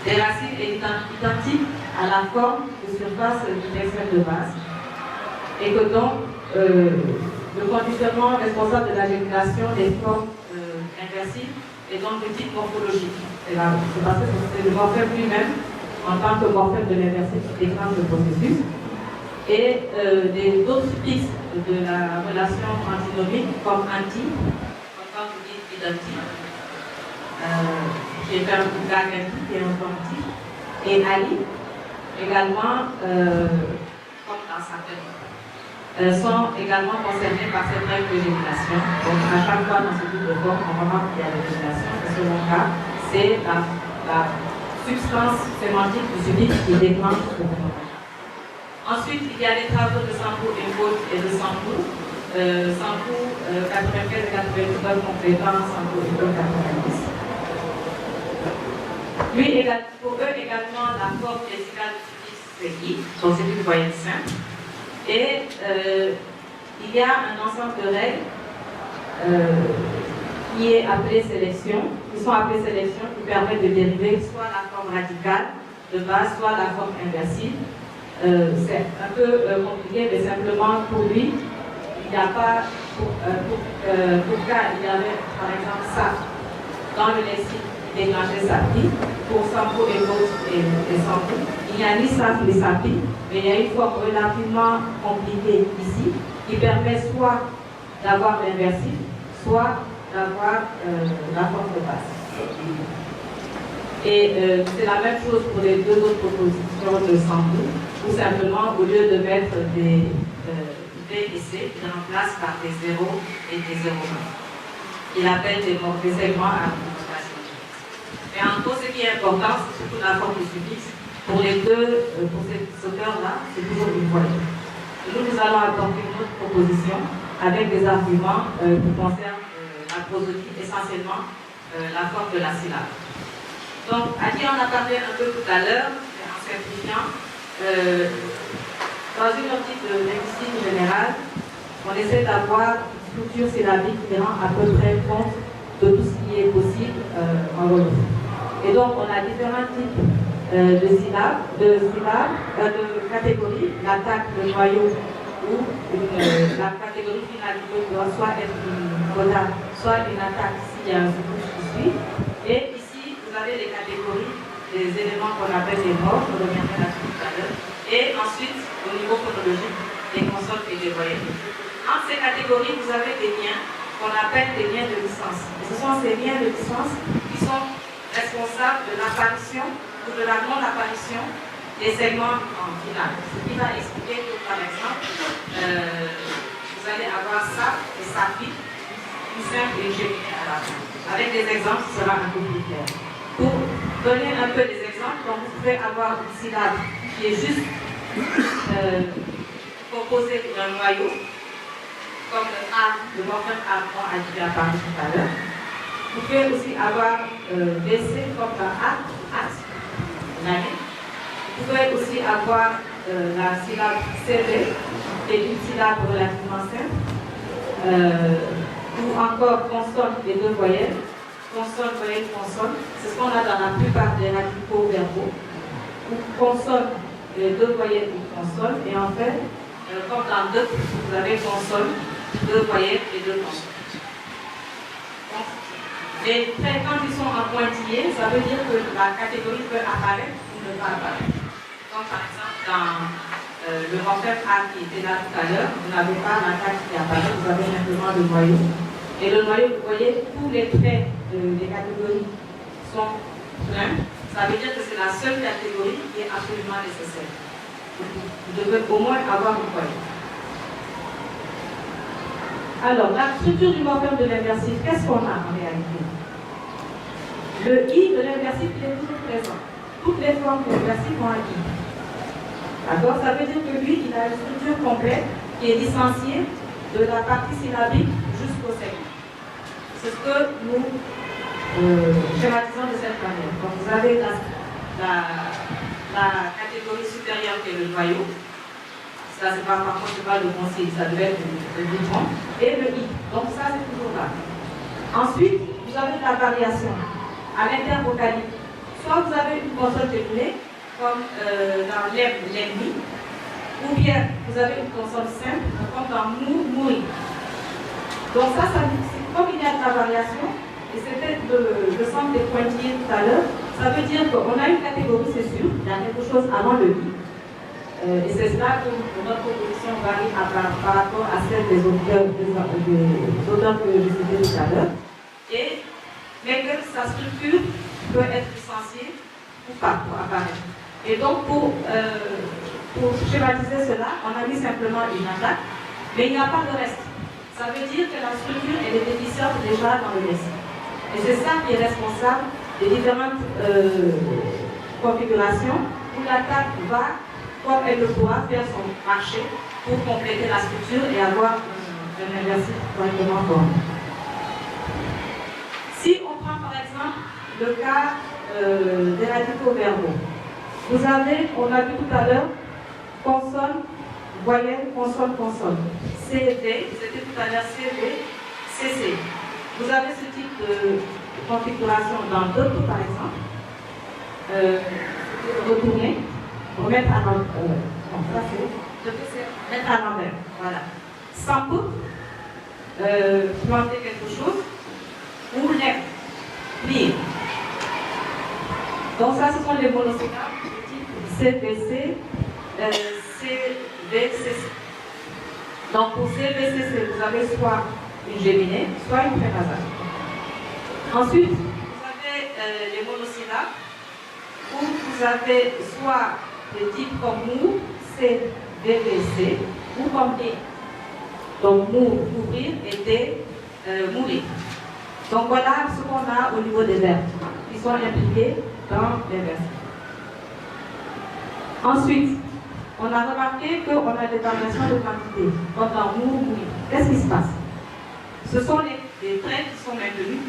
des racines est identique à la forme de surface du texte de base. Et que donc, le conditionnement responsable de la gémination des formes inversives est donc de type morphologique. C'est parce que c'est le morphème lui-même, en tant que morphème de l'inversif, qui déclenche le processus. Et d'autres suffixes de la relation antinomique, comme anti, comme quand vous dites identique, qui est un gag anti, qui est un anti, et ali, également, comme dans certaines, sont également concernés par cette règle de gémination. Donc, à chaque fois dans ce type de forme, on remarque qu'il y a des géminations. Et selon le cas, c'est la substance sémantique du suffixe qui déclenche le phénomène. Ensuite, il y a les travaux de Sambou et de Sambou. Sambou 95 et 99 complétant Sambou et 90. Pour eux également, la forme lexicale du suffixe, c'est I, donc c'est une voyelle simple. Et il y a un ensemble de règles qui est appelé sélection, qui sont appelées sélection, qui permettent de dériver soit la forme radicale de base, soit la forme inversive. C'est un peu compliqué, mais simplement pour lui, il n'y a pas, pour cas, il y avait par exemple ça dans le lexique qui déclenchait Sapi, pour Sampo et Vos et Sampo. Il n'y a ni Saf ni Sapi, mais il y a une forme relativement compliquée ici qui permet soit d'avoir l'inversif, soit d'avoir la forme de base. Et c'est la même chose pour les deux autres propositions de Sambou, où simplement, au lieu de mettre des B et C, il remplace par des 0 et des 0,1. Il appelle des segments à multiplication. Mais en gros, ce qui est important, c'est surtout la forme du suffixe. Pour les deux, pour ce cœur-là, c'est toujours une voyelle. Nous allons apporter une autre proposition avec des arguments qui concernent la prosodie, essentiellement la forme de la syllabe. Donc, à qui on a parlé un peu tout à l'heure, en simplifiant, dans une optique de linguistique générale, on essaie d'avoir une structure syllabique qui rend à peu près compte de tout ce qui est possible en Wolof. Et donc, on a différents types de catégories, l'attaque, le noyau, ou la catégorie finale qui doit soit être une coda, soit une attaque s'il y a un sous qui suit. Et ici, vous avez les catégories des éléments qu'on appelle des morts, je reviendrai là-dessus tout à l'heure. Et ensuite, au niveau chronologique, des consonnes et des voyelles. Entre ces catégories, vous avez des liens qu'on appelle des liens de licence. Et ce sont ces liens de licence qui sont responsables de l'apparition ou de la non-apparition des segments en finale. Ce qui va expliquer que, par exemple, vous allez avoir SAP et SAPI, une simple et géminée à la fin. Avec des exemples, ce sera un peu plus clair. Pour donner un peu des exemples, donc vous pouvez avoir une syllabe qui est juste composée d'un noyau, comme le morphème A qu'on a dit à partir tout à l'heure. Vous pouvez aussi avoir BC comme la at, l'année. Vous pouvez aussi avoir la syllabe CV, qui est une syllabe relativement simple, ou encore consonne et deux voyelles. Consonne, voyelle, consonne. C'est ce qu'on a dans la plupart des radicaux verbaux. Ou consonne, deux voyelles ou consonne. Et en fait, comme dans deux, vous avez consonne, deux voyelles et deux consonnes. Donc, les traits, quand ils sont en pointillés, ça veut dire que la catégorie peut apparaître ou ne pas apparaître. Comme par exemple, dans le morphème A qui était là tout à l'heure, vous n'avez pas la carte qui apparaît, vous avez simplement le noyau. Et le noyau, vous voyez, tous les traits des catégories sont pleins. Ça veut dire que c'est la seule catégorie qui est absolument nécessaire. Vous devez au moins avoir une voyelle. Alors, la structure du morphème de l'inversif, qu'est-ce qu'on a en réalité? Le I de l'inversif, il est toujours présent. Toutes les formes de l'inversif ont un I. D'accord? Ça veut dire que lui, il a une structure complète qui est licenciée de la partie syllabique jusqu'au segment. C'est ce que nous schématisons de cette manière. Donc, vous avez la catégorie supérieure qui est le noyau. Ça, c'est pas, par contre, c'est pas le concile, ça devait être le bouton. Et le I. Donc, ça, c'est toujours là. Ensuite, vous avez la variation à l'intervocalique. Soit vous avez une consonne terminée, comme dans l'emmi, ou bien vous avez une consonne simple, comme dans mou, moui. Donc, ça comme il y a de la variation, et c'était le centre des pointillés tout à l'heure, ça veut dire qu'on a une catégorie, c'est sûr, il y a quelque chose avant le I. Et c'est cela que notre proposition varie par rapport à celle des auteurs que je citais tout à l'heure. Mais que sa structure peut être licenciée ou pas pour apparaître. Et donc, pour schématiser cela, on a mis simplement une attaque, mais il n'y a pas de reste. Ça veut dire que la structure elle est déficiente déjà dans le lexique. Et c'est ça qui est responsable des différentes configurations où l'attaque va, comme elle le pourra, faire son marché pour compléter la structure et avoir un inversif correctement formé. Si on prend par exemple le cas des radicaux verbaux, on a vu tout à l'heure, consonne, voyelle, consonne, consonne. CV, c'était tout à l'heure CV, CC. Vous avez ce type de configuration dans d'autres par exemple. Retourner, remettre à l'envers. Mettre à l'envers. Voilà. Sample, planter quelque chose, ou lèvre, plier. Donc ça, ce sont les monosyllabes de type CVC, CVCC. Donc pour CVCC, vous avez soit une géminée, soit une prénasale. Ensuite, vous avez les monosyllabes, où vous avez soit des types comme mou, CVVC, ou comme D. Donc mou, ouvrir, et D, mourir. Donc voilà ce qu'on a au niveau des verbes qui sont impliqués dans les verbes. Ensuite, on a remarqué qu'on a des variations de quantité, comme dans mou, mourir. Qu'est-ce qui se passe? Ce sont les traits qui sont maintenus.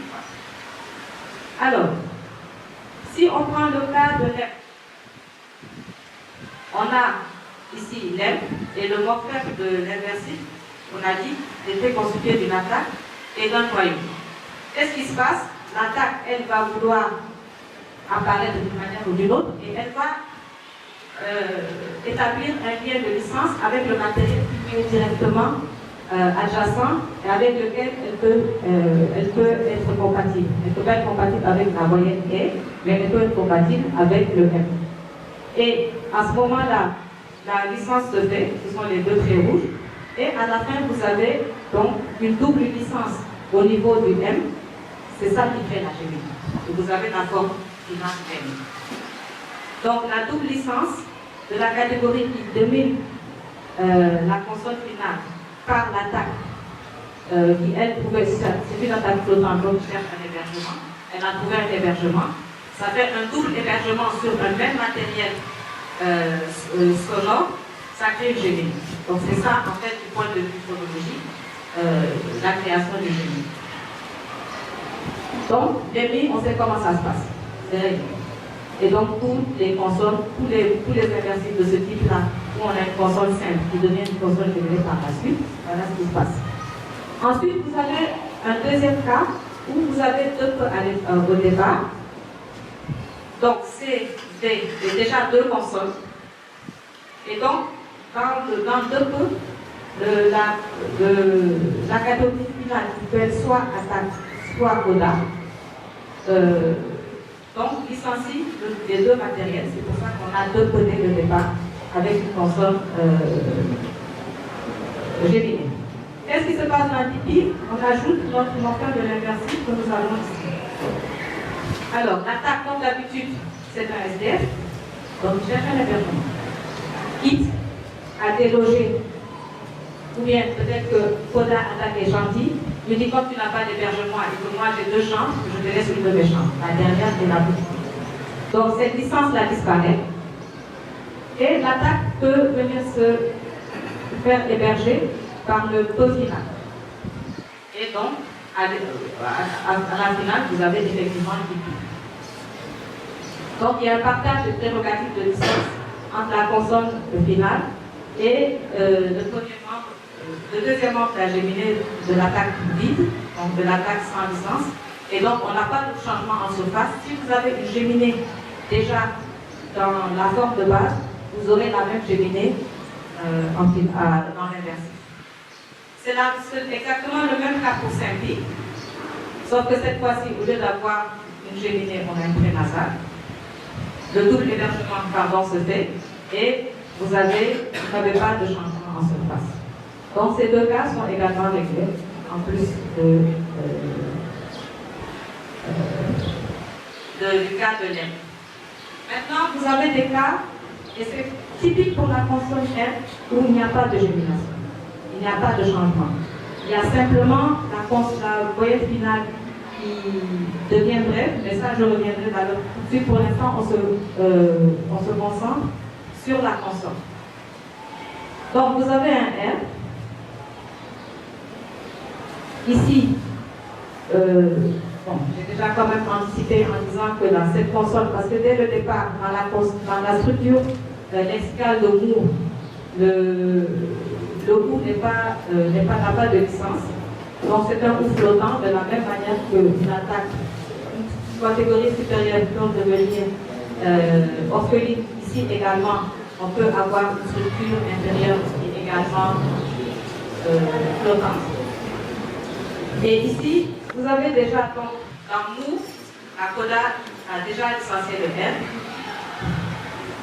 Alors, si on prend le cas de l'EP, on a ici l'EP et le morphème de l'inversif, on a dit, était constitué d'une attaque et d'un noyau. Qu'est-ce qui se passe? L'attaque, elle va vouloir apparaître d'une manière ou d'une autre et elle va établir un lien de licence avec le matériel qui est directement adjacent et avec lequel elle peut être compatible. Elle ne peut pas être compatible avec la voyelle E, mais elle peut être compatible avec le M. Et à ce moment-là, la licence se fait, ce sont les deux traits rouges, et à la fin, vous avez donc une double licence au niveau du M. C'est ça qui fait la gémine. Et vous avez la forme finale M. Donc la double licence de la catégorie qui domine la console finale par l'attaque, qui elle pouvait, c'est une attaque flottante, donc cherche un hébergement, elle a trouvé un hébergement, ça fait un double hébergement sur un même matériel sonore, ça crée le génie. Donc c'est ça en fait du point de vue phonologique, la création du génie. Donc, Génie, on sait comment ça se passe. C'est réglé. Et donc, toutes les consoles, tous les exercices de ce type-là, où on a une console simple qui devient une console réglée par la suite, voilà ce qui se passe. Ensuite, vous avez un deuxième cas où vous avez deux peu au départ. Donc, c'est déjà deux consoles. Et donc, dans deux peu, la catégorie finale qui peut être soit attaque, soit coda, donc licencie les deux matériels. C'est pour ça qu'on a deux codés de départ avec une console géminée. Qu'est-ce qui se passe dans l'IPI? On ajoute notre marqueur de l'inversif que nous avons ici. Alors, l'attaque, comme d'habitude, c'est un SDF, donc il cherche un hébergement. Quitte à déloger, ou bien peut-être que Coda attaque est gentil, lui dit comme tu n'as pas d'hébergement et que moi j'ai deux chambres, je te laisse une de mes chambres. La dernière est la plus. Donc cette licence-là disparaît. Et l'attaque peut venir se faire héberger par le taux final. Et donc, à la finale, vous avez effectivement l'IPI. Donc il y a un partage de prérogatives de licence entre la console finale et le deuxième membre de la géminée de l'attaque vide, donc de l'attaque sans licence. Et donc on n'a pas de changement en surface. Si vous avez une géminée déjà dans la forme de base, vous aurez la même géminée dans l'inversif. C'est exactement le même cas pour Saint-Pi, sauf que cette fois-ci, au lieu d'avoir une géminée, on a une prénasale. Le double hébergement se fait et vous n'avez pas de changement en surface. Donc ces deux cas sont également réglés, en plus du cas de l'air. Maintenant, vous avez des cas, et c'est typique pour la console R, où il n'y a pas de gémination. Il n'y a pas de changement. Il y a simplement la voyelle finale qui devient brève, mais ça je reviendrai dans l'autre. Tout de suite, pour l'instant, on se concentre sur la console. Donc vous avez un R. Ici, j'ai déjà quand même anticipé en disant que dans cette console, parce que dès le départ, dans la structure lexicale de Moore, le OU n'a pas de licence. Donc c'est un OU flottant de la même manière qu'une attaque, une catégorie supérieure peut devenir orpheline. Ici également, on peut avoir une structure intérieure qui est également flottante. Et ici, vous avez déjà donc, dans Moore, la Coda a déjà licencié le R.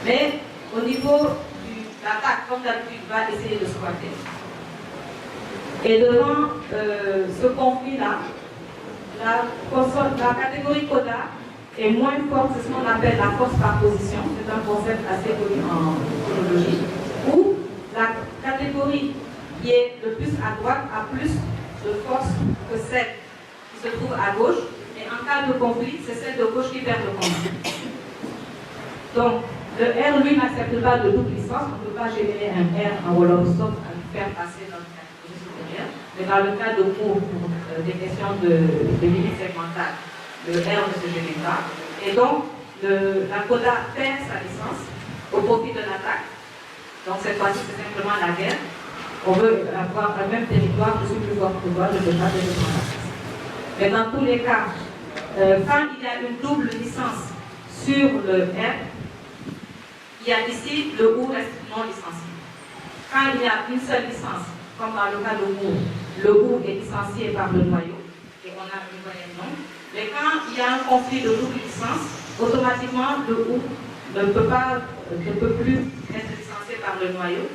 Mais au niveau de l'attaque, comme d'habitude, va essayer de squatter. Et devant ce conflit-là, la catégorie Coda est moins forte, c'est ce qu'on appelle la force par position. C'est un concept assez connu en phonologie, où la catégorie qui est le plus à droite a plus de force que celle qui se trouve à gauche, et en cas de conflit, c'est celle de gauche qui perd le conflit. Donc, le R, lui, n'accepte pas de double licence, on ne peut pas générer un R en Wolof sauf à lui faire passer dans une catégorie supérieure. Mais dans le cas de Moore, pour des questions de limite segmentale, le R ne se génère pas. Et donc, la Coda perd sa licence au profit de l'attaque. Donc, cette fois-ci, c'est simplement la guerre. On veut avoir un même territoire, je suis plus fort que toi, je ne peux pas te défendre. Mais dans tous les cas, quand il y a une double licence sur le R, il y a ici le OU reste non licencié. Quand il y a une seule licence, comme dans le cas de Moore, le OU est licencié par le noyau, et on a une moyenne non. Mais quand il y a un conflit de double licence, automatiquement le OU ne peut plus être licencié par le noyau.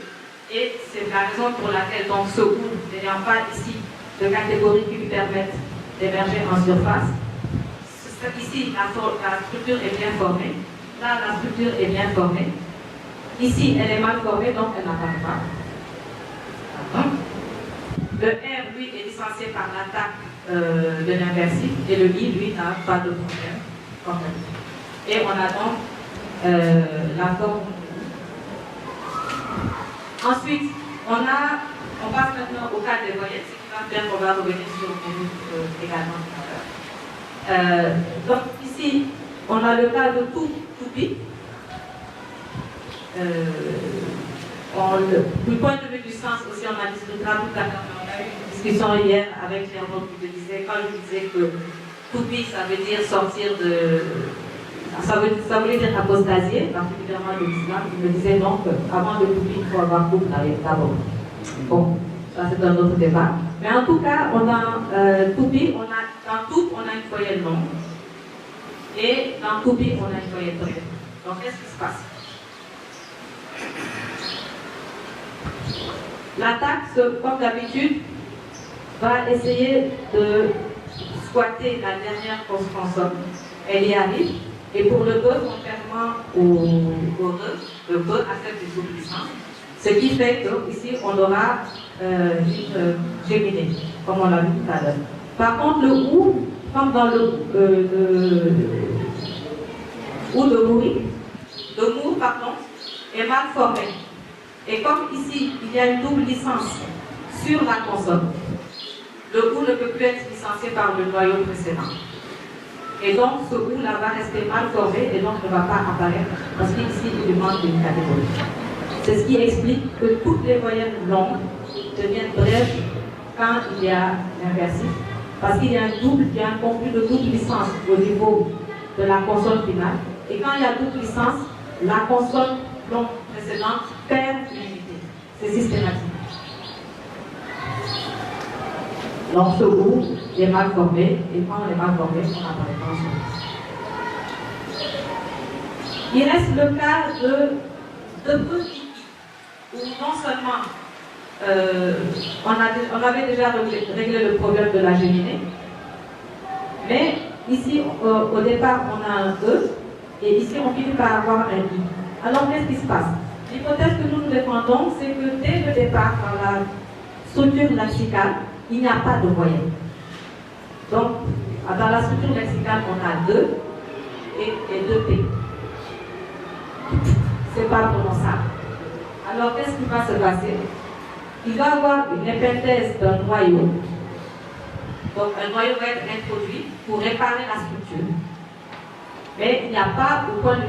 Et c'est la raison pour laquelle donc, ce OU, n'ayant pas ici de catégories qui lui permettent d'émerger en surface, ici la structure est bien formée, là la structure est bien formée, ici elle est mal formée donc elle n'apparaît pas. Le R, lui, est licencié par l'attaque de l'inversif et le I, lui, n'a pas de problème. Et on a donc la forme. Ensuite, on passe maintenant au cas des voyelles, ce qui va faire qu'on va revenir sur le également tout à l'heure. Donc ici, on a le cas de Toupi. Du point de vue du sens aussi, on a discuté tout à l'heure. On a eu une discussion hier avec Léon qui disait, quand je disais que Toupi, ça veut dire sortir de. Ça voulait dire apostasier, particulièrement de l'islam. Il me disait donc avant de Toupi, il faut avoir couple avec d'abord. Bon, ça c'est un autre débat. Mais en tout cas, on a Toupi, dans Toup, on a une voyelle longue. Et dans Toupi, on a une voyelle brève. Donc qu'est-ce qui se passe? L'attaque, comme d'habitude, va essayer de squatter la dernière consonne. Elle y arrive. Et pour le E, contrairement au E, le E accepte une double licence. Ce qui fait qu'ici, on aura une géminée, comme on l'a vu tout à l'heure. Par contre, le OU, comme dans le OU de mourir, le MOU, pardon, est mal formé. Et comme ici, il y a une double licence sur la consonne, le OU ne peut plus être licencié par le noyau précédent. Et donc, ce OU-là va rester mal formé et donc ne va pas apparaître parce qu'ici, il lui manque une catégorie. C'est ce qui explique que toutes les voyelles longues deviennent brèves quand il y a l'inversif, parce qu'il y a un conflit de double licence au niveau de la consonne finale. Et quand il y a double licence, la consonne longue précédente perd l'unité. C'est systématique. Donc ce OU est mal formé, et quand on est mal formé, on n'apparaît pas ensemble. Il reste le cas de petits, où non seulement on avait déjà réglé le problème de la géminée, mais ici, au départ, on a un E, et ici, on finit par avoir un I. Alors, qu'est-ce qui se passe? L'hypothèse que nous défendons, c'est que dès le départ, dans la structure lexicale, il n'y a pas de voyelle. Donc, dans la structure lexicale, on a 2 et 2 P. C'est pas prononçable. Alors, qu'est-ce qui va se passer? Il va y avoir une hypothèse d'un noyau. Donc, un noyau va être introduit pour réparer la structure. Mais il n'y a pas, au point de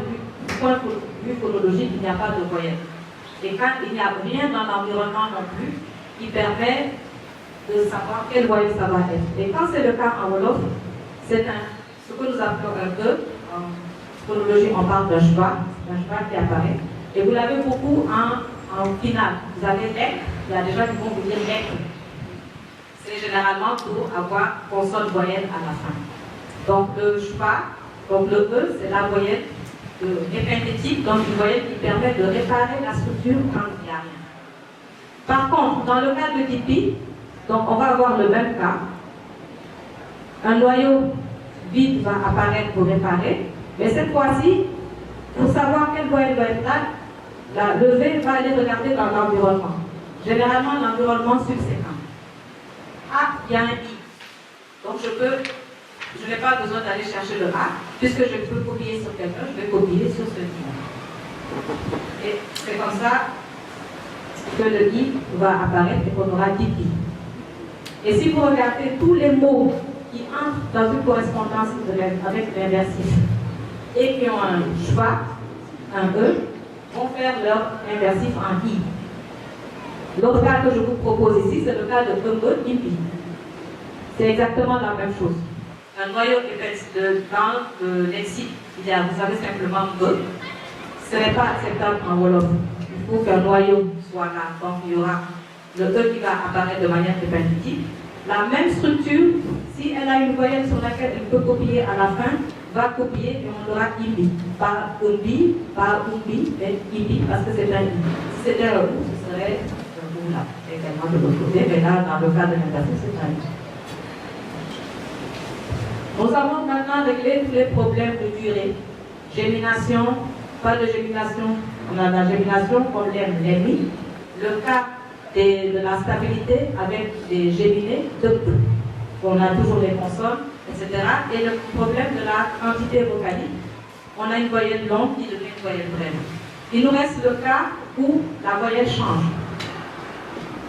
vue phonologique, il n'y a pas de voyelle. Et quand il n'y a rien dans l'environnement non plus, il permet de savoir quelle voyelle ça va être. Et quand c'est le cas en Wolof, c'est ce que nous appelons un E. En phonologie, on parle d'un cheval qui apparaît. Et vous l'avez beaucoup en finale. Vous avez l'ec, il y a des gens qui vont vous dire l'ec. C'est généralement pour avoir consonne voyelle à la fin. Donc le cheval, donc le E, c'est la voyelle épinthétique, donc une voyelle qui permet de réparer la structure quand il n'y a rien. Par contre, dans le cas de Tipi, donc on va avoir le même cas. Un noyau vide va apparaître pour réparer, mais cette fois-ci, pour savoir quelle voyelle doit être là, le V va aller regarder dans l'environnement. Généralement, l'environnement subséquent. Ah, il y a un I. Donc je n'ai pas besoin d'aller chercher le A, puisque je peux copier sur quelqu'un, je vais copier sur ce I. Et c'est comme ça que le I va apparaître et qu'on aura 10 I. Et si vous regardez tous les mots qui entrent dans une correspondance avec l'inversif et qui ont un schwa, un E, vont faire leur inversif en I. L'autre cas que je vous propose ici, c'est le cas de E, IPI. C'est exactement la même chose. Un noyau dans le lexique, vous avez simplement E. Ce n'est pas acceptable en Wolof. Il faut qu'un noyau soit là. Donc il y aura le E qui va apparaître de manière épinthétique. La même structure, si elle a une voyelle sur laquelle elle peut copier à la fin, va copier et on aura IBI. Pas UBI, pas UBI, mais IBI parce que c'est un I. Si c'était un OU, ce serait un OU là, également de l'autre côté, mais là, dans le cas de l'inversion, c'est un I. Nous avons maintenant réglé tous les problèmes de durée. Gémination, pas de gémination, on a la gémination comme l'aime l'EMI. Le cas de la stabilité avec des géminés de P. On a toujours les consonnes, etc. Et le problème de la quantité vocalique, on a une voyelle longue qui devient une voyelle brève. Il nous reste le cas où la voyelle change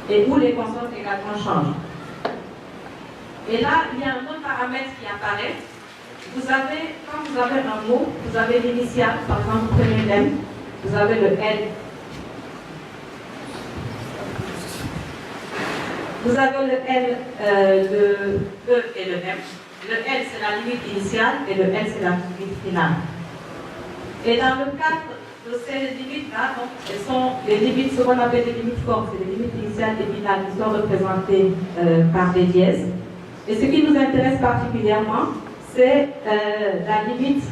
et où les consonnes également changent. Et là, il y a un autre paramètre qui apparaît. Vous avez, quand vous avez un mot, vous avez l'initiale, par exemple, vous prenez l'M, vous avez le L. Vous avez le L, le E et le M. Le L, c'est la limite initiale et le L, c'est la limite finale. Et dans le cadre de ces limites-là, elles sont les limites, ce qu'on appelle les limites fortes, c'est les limites initiales et finales qui sont représentées par des dièses. Et ce qui nous intéresse particulièrement, c'est la limite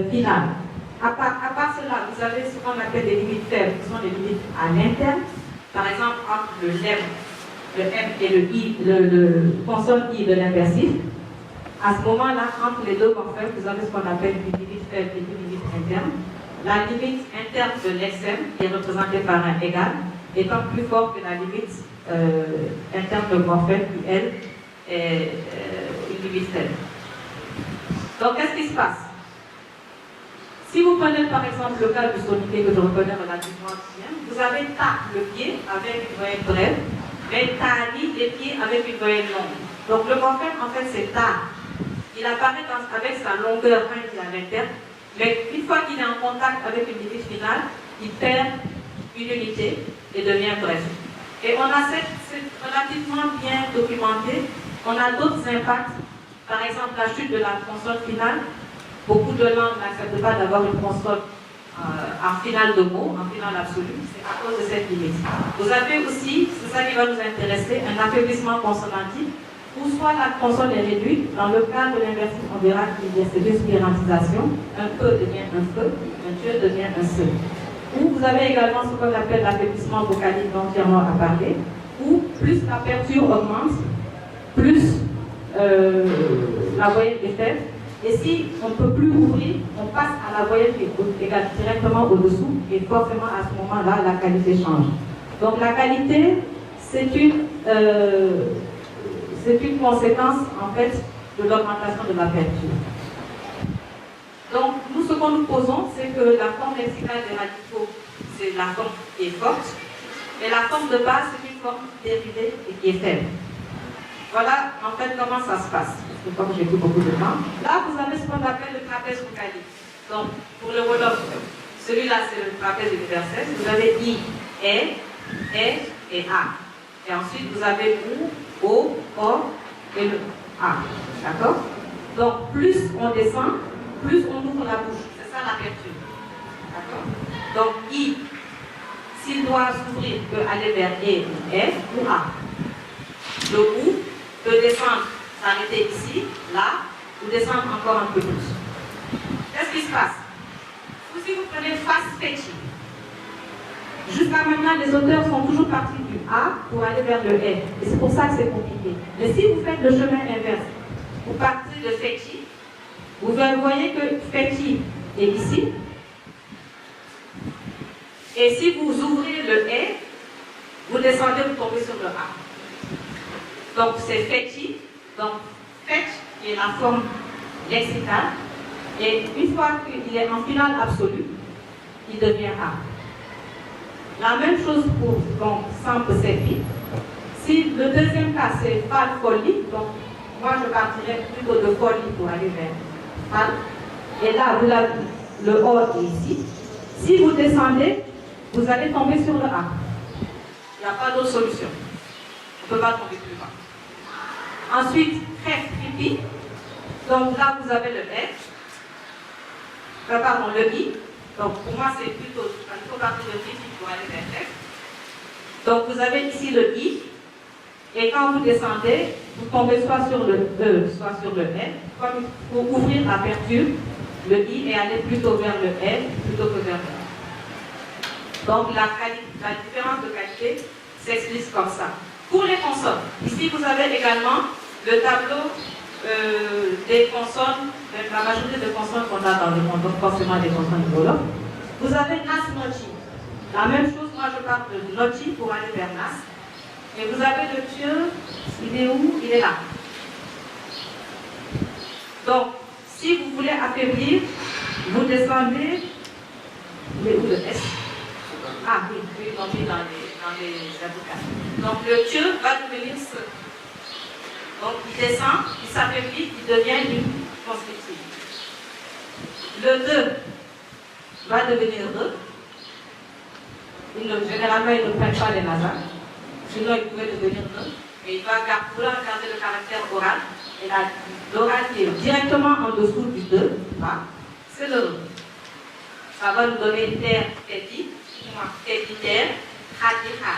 finale. À part cela, vous avez ce qu'on appelle des limites faibles, qui sont les limites à l'interne. Par exemple, entre le M et le I, le consonne I de l'inversif. À ce moment-là, entre les deux morphèmes, vous avez ce qu'on appelle une limite faible et une limite interne. La limite interne de l'SM, qui est représentée par un égal, étant plus forte que la limite interne de morphème, qui, elle, est une limite faible. Donc, qu'est-ce qui se passe? Si vous prenez par exemple le cas du sonorité que je reconnais relativement bien, vous avez ta, le pied, avec une voyelle brève, mais tani, les pieds avec une voyelle longue. Donc, le morphème, en fait, c'est ta. Il apparaît avec sa longueur à l'interne, mais une fois qu'il est en contact avec une limite finale, il perd une unité et devient bref. Et on a c'est relativement bien documenté. On a d'autres impacts, par exemple la chute de la consonne finale. Beaucoup de langues n'acceptent pas d'avoir une consonne en finale de mot, en finale absolue. C'est à cause de cette limite. Vous avez aussi, c'est ça qui va nous intéresser, un affaiblissement consonantique, où soit la consonne est réduite. Dans le cas de l'inversif, on verra qu'il y a cette spirantisation. Un peu devient un feu, un dieu devient un se. Ou vous avez également ce qu'on appelle l'affaiblissement vocalique dont Pierre a parlé, où plus l'aperture augmente, plus la voyelle est faible. Et si on ne peut plus ouvrir, on passe à la voyelle qui est égale directement au-dessous, et forcément à ce moment-là, la qualité change. Donc la qualité, c'est une conséquence en fait de l'augmentation de l'aperture. Donc nous, ce qu'on nous posons, c'est que la forme lexicale des radicaux, c'est la forme qui est forte, et la forme de base, c'est une forme dérivée et qui est faible. Voilà en fait comment ça se passe. Parce que comme j'ai pris beaucoup de temps, là vous avez ce qu'on appelle le trapèze vocalique. Donc pour le Wolof, celui-là c'est le trapèze universel. Vous avez I, E et A. Et ensuite vous avez OU, O, O et le A. D'accord? Donc plus on descend, plus on ouvre la bouche. C'est ça l'aperture. D'accord? Donc I, s'il doit s'ouvrir, peut aller vers E ou A. Le OU peut descendre, s'arrêter ici, là, ou descendre encore un peu plus. Qu'est-ce qui se passe? Si vous prenez face féti, jusqu'à maintenant, les auteurs sont toujours partis du A pour aller vers le E. Et c'est pour ça que c'est compliqué. Mais si vous faites le chemin inverse, vous partez de féti, vous voyez que féti est ici. Et si vous ouvrez le E, vous descendez, vous tombez sur le A. Donc c'est féti, donc fetch qui est la forme lexicale, et une fois qu'il est en finale absolue, il devient A. La même chose pour donc sample sépi. Si le deuxième cas c'est fal folie, donc moi je partirais plutôt de folie pour aller vers fal, et là vous l'avez, le O est ici. Si vous descendez, vous allez tomber sur le A. Il n'y a pas d'autre solution. On ne peut pas tomber plus bas. Ensuite, F, pipi. Donc là, vous avez le F. Pardon, le I. Donc pour moi, c'est plutôt, il faut partir de pipi pour aller vers F. Donc vous avez ici le I. Et quand vous descendez, vous tombez soit sur le E, soit sur le F. Comme il faut ouvrir l'aperture, le I, et aller plutôt vers le F plutôt que vers le A. Donc la différence de qualité s'explique comme ça. Pour les consonnes, ici vous avez également le tableau des consonnes, la majorité des consonnes qu'on a dans le monde, donc forcément des consonnes Wolof. Vous avez Nas Noti. La même chose, moi je parle de Noti pour aller vers Nas. Et vous avez le Dieu, il est où? Il est là. Donc, si vous voulez affaiblir, vous descendez, il est où le S? Ah oui, oui, on dit dans les avocats. Donc le Dieu va devenir ce. Donc il descend, il s'affaiblit, il devient une constructive. Le 2 va devenir 2. Généralement, il ne prend pas les nasales. Sinon, il pouvait devenir 2. Mais il va vouloir garder le caractère oral. Et l'oral qui est directement en dessous du 2, c'est le 2. Ça va nous donner terre, teddy, terre, hadira.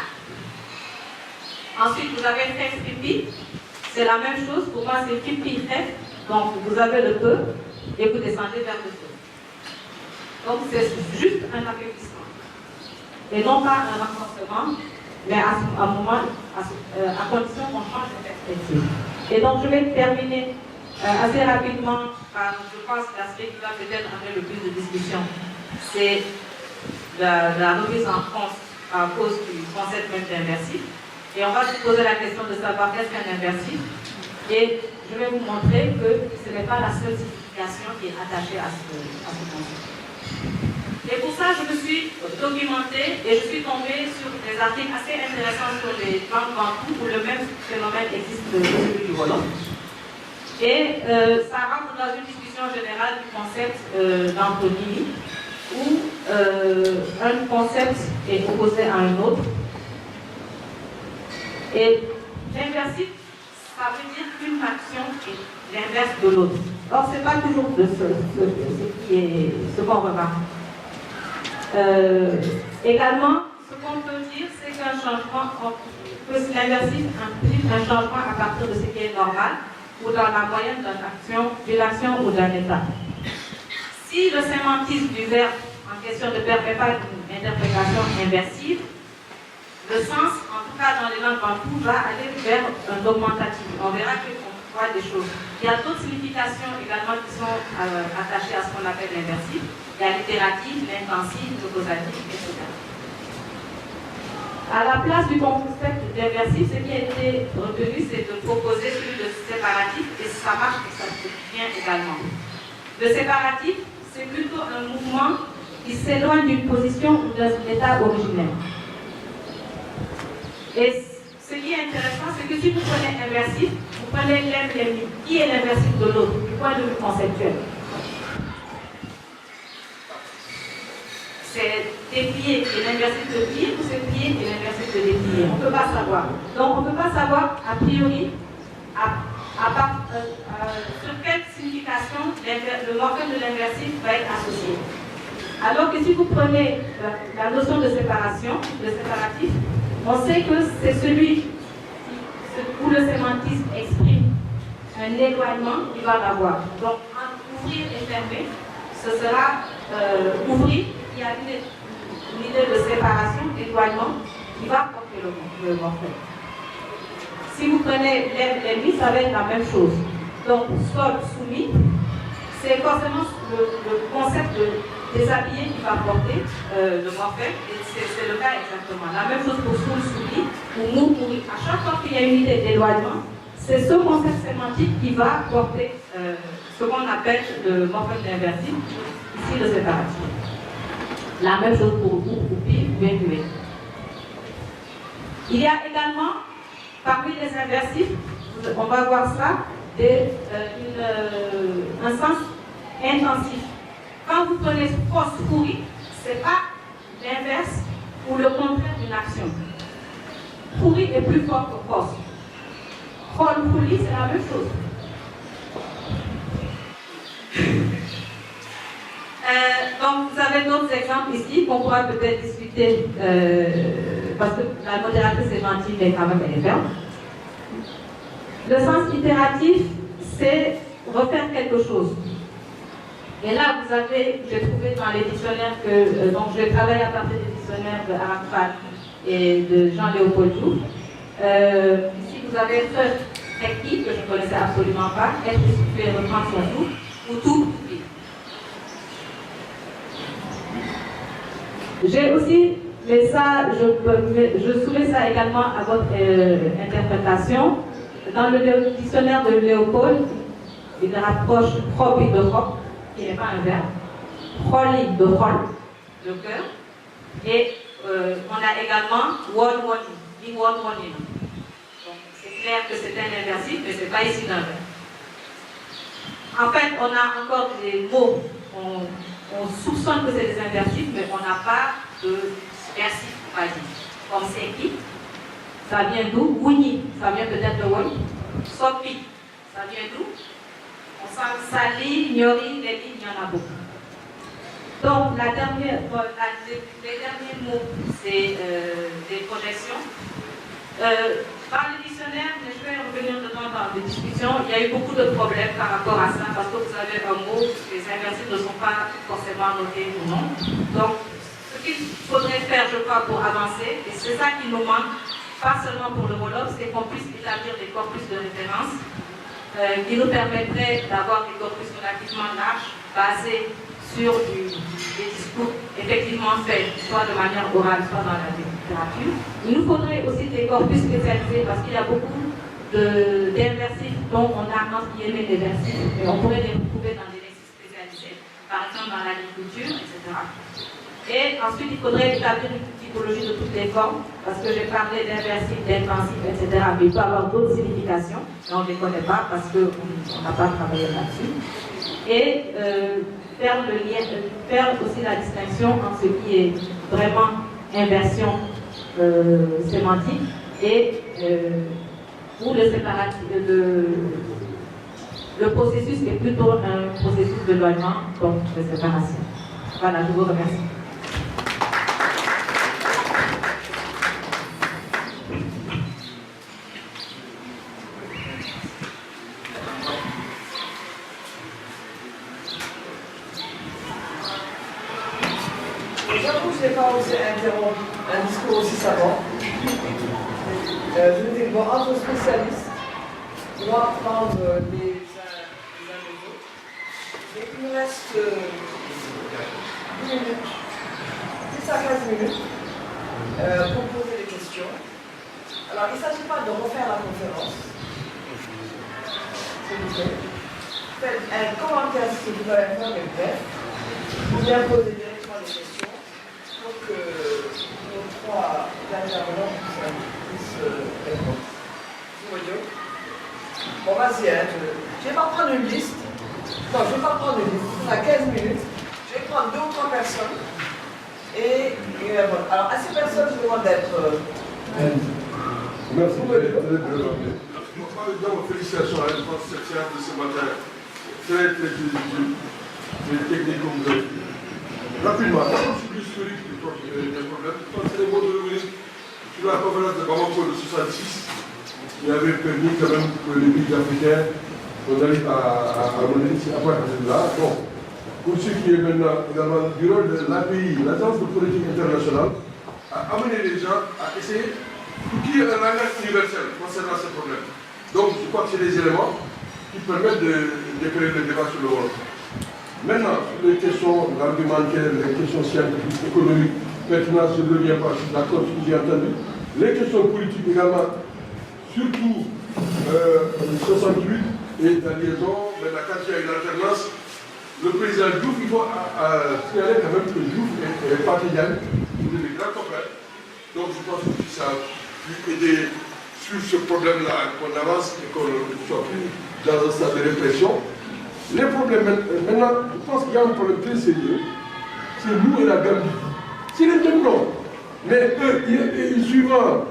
Ensuite, vous avez fait pipi. C'est la même chose. Pour moi, c'est pipi, fait. Donc, vous avez le peu et vous descendez vers le peu. Donc, c'est juste un affaiblissement. Et non pas un renforcement, mais à un moment, à condition qu'on change de perspective. Et donc, je vais terminer assez rapidement par, je pense, l'aspect qui va peut-être amener le plus de discussion. C'est la remise en France à cause du concept même d'inversif. Et on va se poser la question de savoir qu'est-ce qu'un inversif. Et je vais vous montrer que ce n'est pas la seule signification qui est attachée à ce concept. Et pour ça, je me suis documentée et je suis tombée sur des articles assez intéressants sur les langues bantoues où le même phénomène existe que celui du wolof. Et ça rentre dans une discussion générale du concept d'antonymie, où un concept est opposé à un autre. Et l'inversif, ça veut dire qu'une action est l'inverse de l'autre. Or, ce n'est pas toujours ce qu'on remarque. Également, ce qu'on peut dire, c'est qu'un changement, que l'inversif implique un changement à partir de ce qui est normal ou dans la moyenne d'une action ou d'un état. Si le sémantisme du verbe en question ne permet pas une interprétation inversive, le sens, en tout cas dans les langues bantoues, va aller vers un augmentatif. On verra qu'on voit des choses. Il y a d'autres significations également qui sont attachées à ce qu'on appelle l'inversif. Il y a l'itératif, l'intensif, le causatif, etc. À la place du concept d'inversif, ce qui a été retenu, c'est de proposer celui de séparatif, et ça marche et ça se vient également. Le séparatif, c'est plutôt un mouvement qui s'éloigne d'une position ou d'un état originel. Et ce qui est intéressant, c'est que si vous prenez inversif, vous prenez l'un, qui est l'inversif de l'autre, du point de vue conceptuel. C'est déplié qui est l'inversif de plié ou c'est plié qui est l'inversif de déplié. On ne peut pas savoir. Donc on ne peut pas savoir a priori sur quelle signification le morphème de l'inversif va être associé. Alors que si vous prenez la notion de séparation, de séparatif, on sait que c'est celui où le sémantisme exprime un éloignement qu'il va avoir. Donc, entre ouvrir et fermer, ce sera ouvrir, il y a une idée de séparation, d'éloignement, qui va porter le morphème. Si vous prenez l'ennemi, ça va être la même chose. Donc, sol, soumis, c'est forcément le concept de déshabillé qui va porter le morphème, et c'est le cas exactement. La même chose pour soul, soumis, ou mou, mouri. À chaque fois qu'il y a une idée d'éloignement, c'est ce concept sémantique qui va porter ce qu'on appelle le morphème inversif, ici le séparatif. La même chose pour ou, pi, ou bien. Il y a également, parmi les inversifs, on va voir ça, un sens intensif. Quand vous prenez force pourrie, ce n'est pas l'inverse ou le contraire d'une action. Pourri est plus fort que force. Folle pourri, c'est la même chose. Donc, vous avez d'autres exemples ici qu'on pourra peut-être discuter parce que la modératrice est gentille, mais quand même elle est ferme. Le sens itératif, c'est refaire quelque chose. Et là, vous avez, j'ai trouvé dans les dictionnaires que, donc je vais travailler à partir des dictionnaires de Arafat et de Jean-Léopold Jouve. Ici, vous avez ce technique que je ne connaissais absolument pas, être situé, reprendre son souffle, ou tout oublier. J'ai aussi Mais ça, je soumets ça également à votre interprétation. Dans le dictionnaire de Léopold, il rapproche Robi de rock, qui n'est pas un verbe, Roli de rol, le cœur, et on a également word warning, word warning. Donc c'est clair que c'est un inversif, mais ce n'est pas ici d'un verbe. En fait, on a encore des mots, on soupçonne que c'est des inversifs, mais on n'a pas de versif, on va dire. Comme Seki, ça vient d'où? Wuni, ça vient peut-être de Woi. Sopi, ça vient d'où? On sent Sali, Nyori, Leli, il y en a beaucoup. Donc, les derniers mots, c'est des projections. Dans le dictionnaire, mais je vais revenir dedans dans les discussions, il y a eu beaucoup de problèmes par rapport à ça, parce que vous avez un mot, les inversifs ne sont pas forcément notés ou non. Donc, ce qu'il faudrait faire, je crois, pour avancer, et c'est ça qui nous manque, pas seulement pour le Wolof, c'est qu'on puisse établir des corpus de référence qui nous permettraient d'avoir des corpus relativement larges, basés sur des discours effectivement faits, soit de manière orale, soit dans la littérature. Il nous faudrait aussi des corpus spécialisés, parce qu'il y a beaucoup d'inversifs dont on a entre guillemets des versifs, et on pourrait les retrouver dans des lexiques spécialisés, par exemple dans l'agriculture, etc. Et ensuite, il faudrait établir une typologie de toutes les formes, parce que j'ai parlé d'inversif, d'intensif, etc. Mais il peut y avoir d'autres significations, mais on ne les connaît pas parce qu'on n'a pas travaillé là-dessus. Et faire le lien, faire aussi la distinction entre ce qui est vraiment inversion sémantique et où le processus est plutôt un processus d'éloignement, donc de séparation. Voilà, je vous remercie. J'avoue que je n'ai pas osé interrompre un discours aussi savant. Je dis, bon, entre spécialistes, on va apprendre les uns des autres. Et il me reste 10 minutes, 10 à 15 minutes pour poser des questions. Alors, il ne s'agit pas de refaire la conférence. S'il vous plaît. Faites un commentaire si vous voulez faire, mais bref. Ou bien poser directement des questions pour que nos trois intervenants puissent répondre. Vous voyez? Bon, vas-y, hein, je ne vais pas prendre une liste. Non, je ne vais pas prendre une liste. On a 15 minutes. Je vais prendre 2 ou 3 personnes. Et bon. Alors, à ces personnes, je demande d'être. Merci. Félicitations à la cette séance de ce matin. Très technique comme vous avez dit. Rapidement, sur l'historique des problèmes, c'est les mots de l'Europe. Sur la conférence de Bamako de 66, il avait permis quand même que les pays africains, on arrive à monter à partir de là. Bon, pour ce qui est maintenant également du rôle de l'API, l'Agence de politique internationale, à amener les gens à essayer pour qu'il y ait un langage universel concernant ce problème. Donc, je crois que c'est des éléments qui permettent de créer le débat sur le rôle. Maintenant, sur les questions argumentaires, les questions scientifiques, économiques, maintenant, je ne reviens pas, je suis d'accord sur ce que j'ai entendu. Les questions politiques également, surtout 68 et la liaison, maintenant, quand il y a une alternance, le président Diouf, il faut signaler quand même que Diouf est partisan, il est des grands copains. Donc, je pense que ça a pu aider sur ce problème-là, qu'on avance et qu'on soit plus dans un stade de répression. Les problèmes, maintenant, je pense qu'il y a un problème très sérieux, c'est nous et la Gambie. C'est les mêmes noms, mais eux, ils suivent leur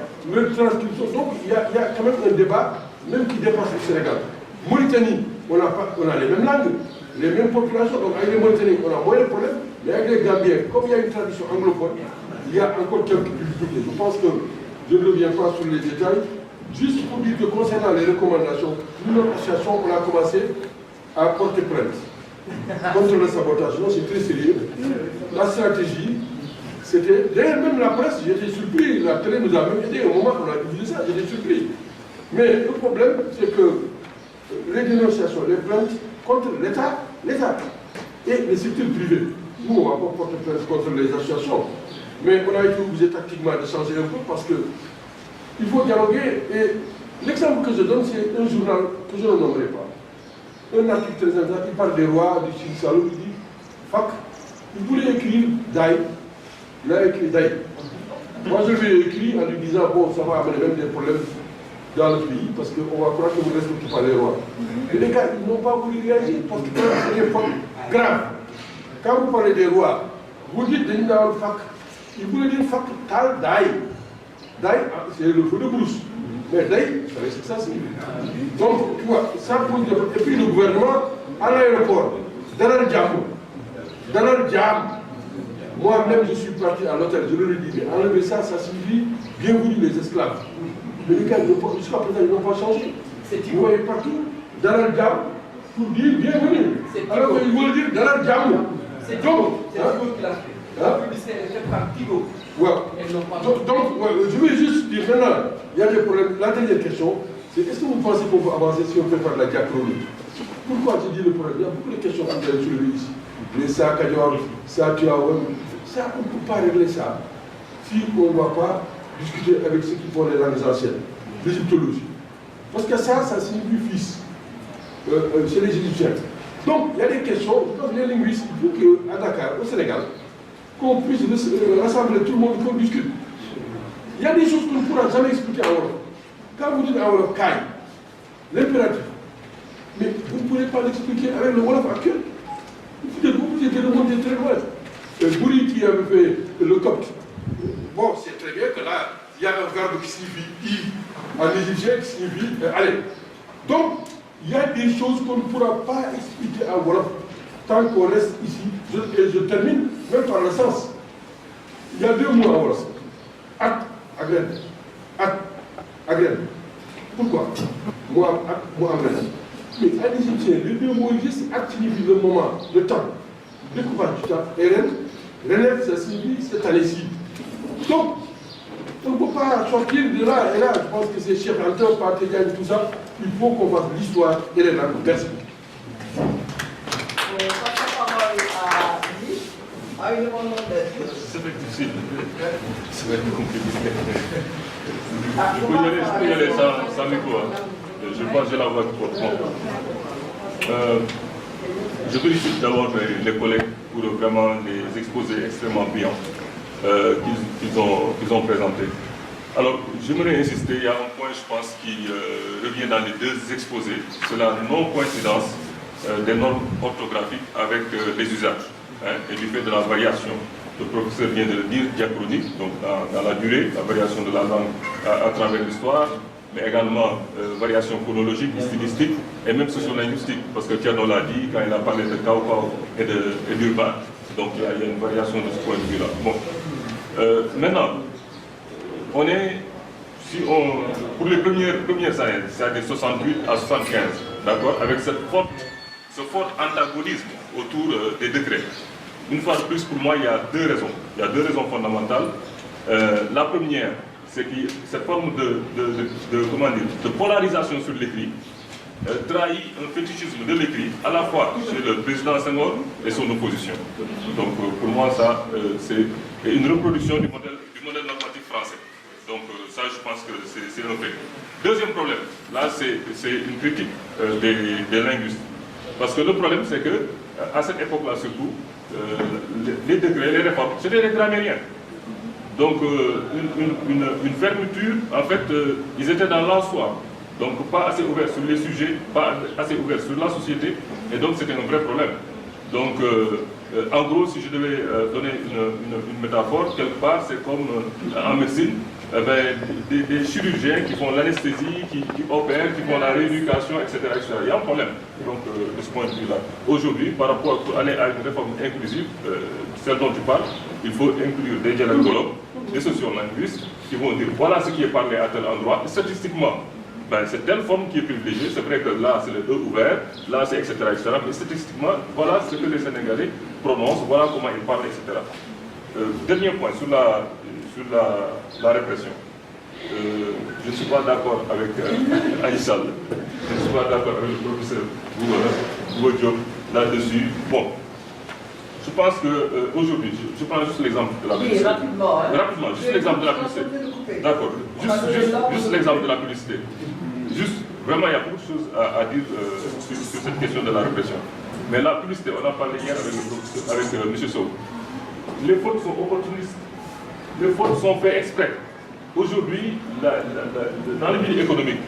transcription. Donc, il y a quand même un débat, même qui dépasse le Sénégal. Mauritanie, on a les mêmes langues, les mêmes populations, donc avec les Mauritaniens, on a moins de problèmes, mais avec les Gambiens, comme il y a une tradition anglophone, il y a encore quelques difficultés. Je pense que je ne reviens pas sur les détails. Juste pour dire que concernant les recommandations, nous, notre association, on a commencé à porter plainte contre le sabotage. Non, c'est très sérieux. La stratégie, c'était... D'ailleurs, même la presse, j'étais surpris. La télé nous a même aidé au moment où on a utilisé ça, j'étais surpris. Mais le problème, c'est que les dénonciations, les plaintes contre l'État et les secteurs privés. Nous, on va pas porter plainte contre les associations. Mais on a été obligé tactiquement de changer un peu parce que il faut dialoguer. Et l'exemple que je donne, c'est un journal que je ne nommerai pas. Un article très intéressant, il parle des rois du Sine Saloum, il dit Fac, il voulait écrire Daï, il a écrit Daï. Moi je lui ai écrit en lui disant bon, ça va amener même des problèmes dans le pays parce qu'on va croire que vous ne respectez pas les rois. Et les gars, ils n'ont pas voulu réagir parce que c'est des fautes graves. Quand vous parlez des rois, vous dites de Fac, il voulait dire Fac Tal Daï. Daï, c'est le feu de brousse. Mais Daï, c'est ce que ça signifie. Donc, tu vois, ça pose des problèmes. Et puis le gouvernement, à l'aéroport, Dalal Djam, moi-même je suis parti à l'hôtel, je leur ai dit, mais enlever ça, ça signifie bienvenue les esclaves. Mais les gars, jusqu'à présent, ils n'ont pas changé. Vous voyez partout, Dalal Djam, pour dire bienvenue. Alors qu'ils veulent dire Dalal Djam. C'est Tigo qui l'a fait. La publicité est faite par Tigo. Ouais. Donc, je vais juste dire maintenant, il y a des problèmes. La dernière question, c'est est-ce que vous pensez qu'on peut avancer si on fait par la diachronie? Pourquoi je dis le problème? Il y a beaucoup de questions que vous avez soulevées ici. Les Sakadior, ça, tu as ça, on ne peut pas régler ça si on ne va pas discuter avec ceux qui font les langues anciennes, l'égyptologie. Parce que ça signifie fils chez les Égyptiens. Donc, il y a des questions, je pense que les linguistes, il faut qu'à Dakar, au Sénégal, qu'on puisse rassembler tout le monde, qu'on discute. Il y a des choses qu'on ne pourra jamais expliquer en Wolof. Quand vous dites en Wolof, Kai, l'impératif, mais vous ne pourrez pas l'expliquer avec le Wolof actuel. Vous êtes obligé de remonter très loin. Bouri qui avait fait le copte, bon, c'est très bien que là, il y a un verbe qui signifie I en égyptien qui signifie allez. Donc, il y a des choses qu'on ne pourra pas expliquer en Wolof tant qu'on reste ici. Et je termine même par le sens. Il y a deux mots en Wolof. At, agrène. At, agrène. Pourquoi? Moi, agrène. Mais en égyptien, les deux mots existent. At signifie le moment, le temps. Découpage du temps. Et Ren, ça signifie cette année-ci. Donc, on ne peut pas sortir de là et là. Je pense que c'est Cheikh Anta, Patégan, tout ça. Il faut qu'on fasse l'histoire et les langues. Merci. C'est difficile. Ça va être compliqué. Je peux y aller sans micro. Je pense que j'ai la voix qui porte. Je félicite d'abord les collègues pour vraiment les exposés extrêmement brillants qu'ils ont présentés. Alors, j'aimerais insister, il y a un point, je pense, qui revient dans les deux exposés, c'est la non-coïncidence des normes orthographiques avec les usages et du fait de la variation. Le professeur vient de le dire, diachronique, donc dans la durée, la variation de la langue à travers l'histoire, mais également variation chronologique, stylistique et même sociolinguistique, parce que Thierno l'a dit quand il a parlé de Kaokao et d'Urbain, donc il y a une variation de ce point de vue-là. Bon. Maintenant, on est, pour les premières années, c'est-à-dire 68 à 75, d'accord, avec ce fort antagonisme autour des décrets. Une fois de plus, pour moi, il y a deux raisons. Il y a deux raisons fondamentales. La première, c'est que cette forme de polarisation sur l'écrit trahit un fétichisme de l'écrit, à la fois chez le président Senghor et son opposition. Donc, pour moi, ça, c'est une reproduction du modèle normatif français. Donc ça, je pense que c'est un fait. Deuxième problème, là, c'est une critique des linguistes. Parce que le problème, c'est que à cette époque-là surtout, les décrets, les réformes, c'était des grammairiens. Donc une fermeture, en fait, ils étaient dans l'en-soi. Donc pas assez ouverts sur les sujets, pas assez ouverts sur la société, et donc c'était un vrai problème. Donc en gros, si je devais donner une métaphore, quelque part, c'est comme en médecine, des chirurgiens qui font l'anesthésie, qui opèrent, qui font la rééducation, etc., etc. Il y a un problème, donc, de ce point de vue-là. Aujourd'hui, par rapport à aller à une réforme inclusive, celle dont tu parles, il faut inclure des dialectologues, des sociolinguistes, qui vont dire voilà ce qui est parlé à tel endroit. Et statistiquement, c'est telle forme qui est privilégiée. C'est vrai que là, c'est le E ouvert, là, c'est etc., etc. Mais statistiquement, voilà ce que les Sénégalais prononcent, voilà comment ils parlent, etc. Dernier point, sur la répression. Je ne suis pas d'accord avec Aïssal. Je ne suis pas d'accord avec le professeur Bouba Diop là-dessus. Bon, Je pense qu'aujourd'hui, je prends juste l'exemple de la publicité. Oui, rapidement. Hein. Rapidement, juste l'exemple de la publicité. D'accord. Juste l'exemple de la publicité. Juste, vraiment, il y a beaucoup de choses à dire sur cette question de la répression. Mais la publicité, on a parlé hier avec M. Sow. Les fautes sont opportunistes. Les fautes sont faites exprès. Aujourd'hui, dans le milieu économique,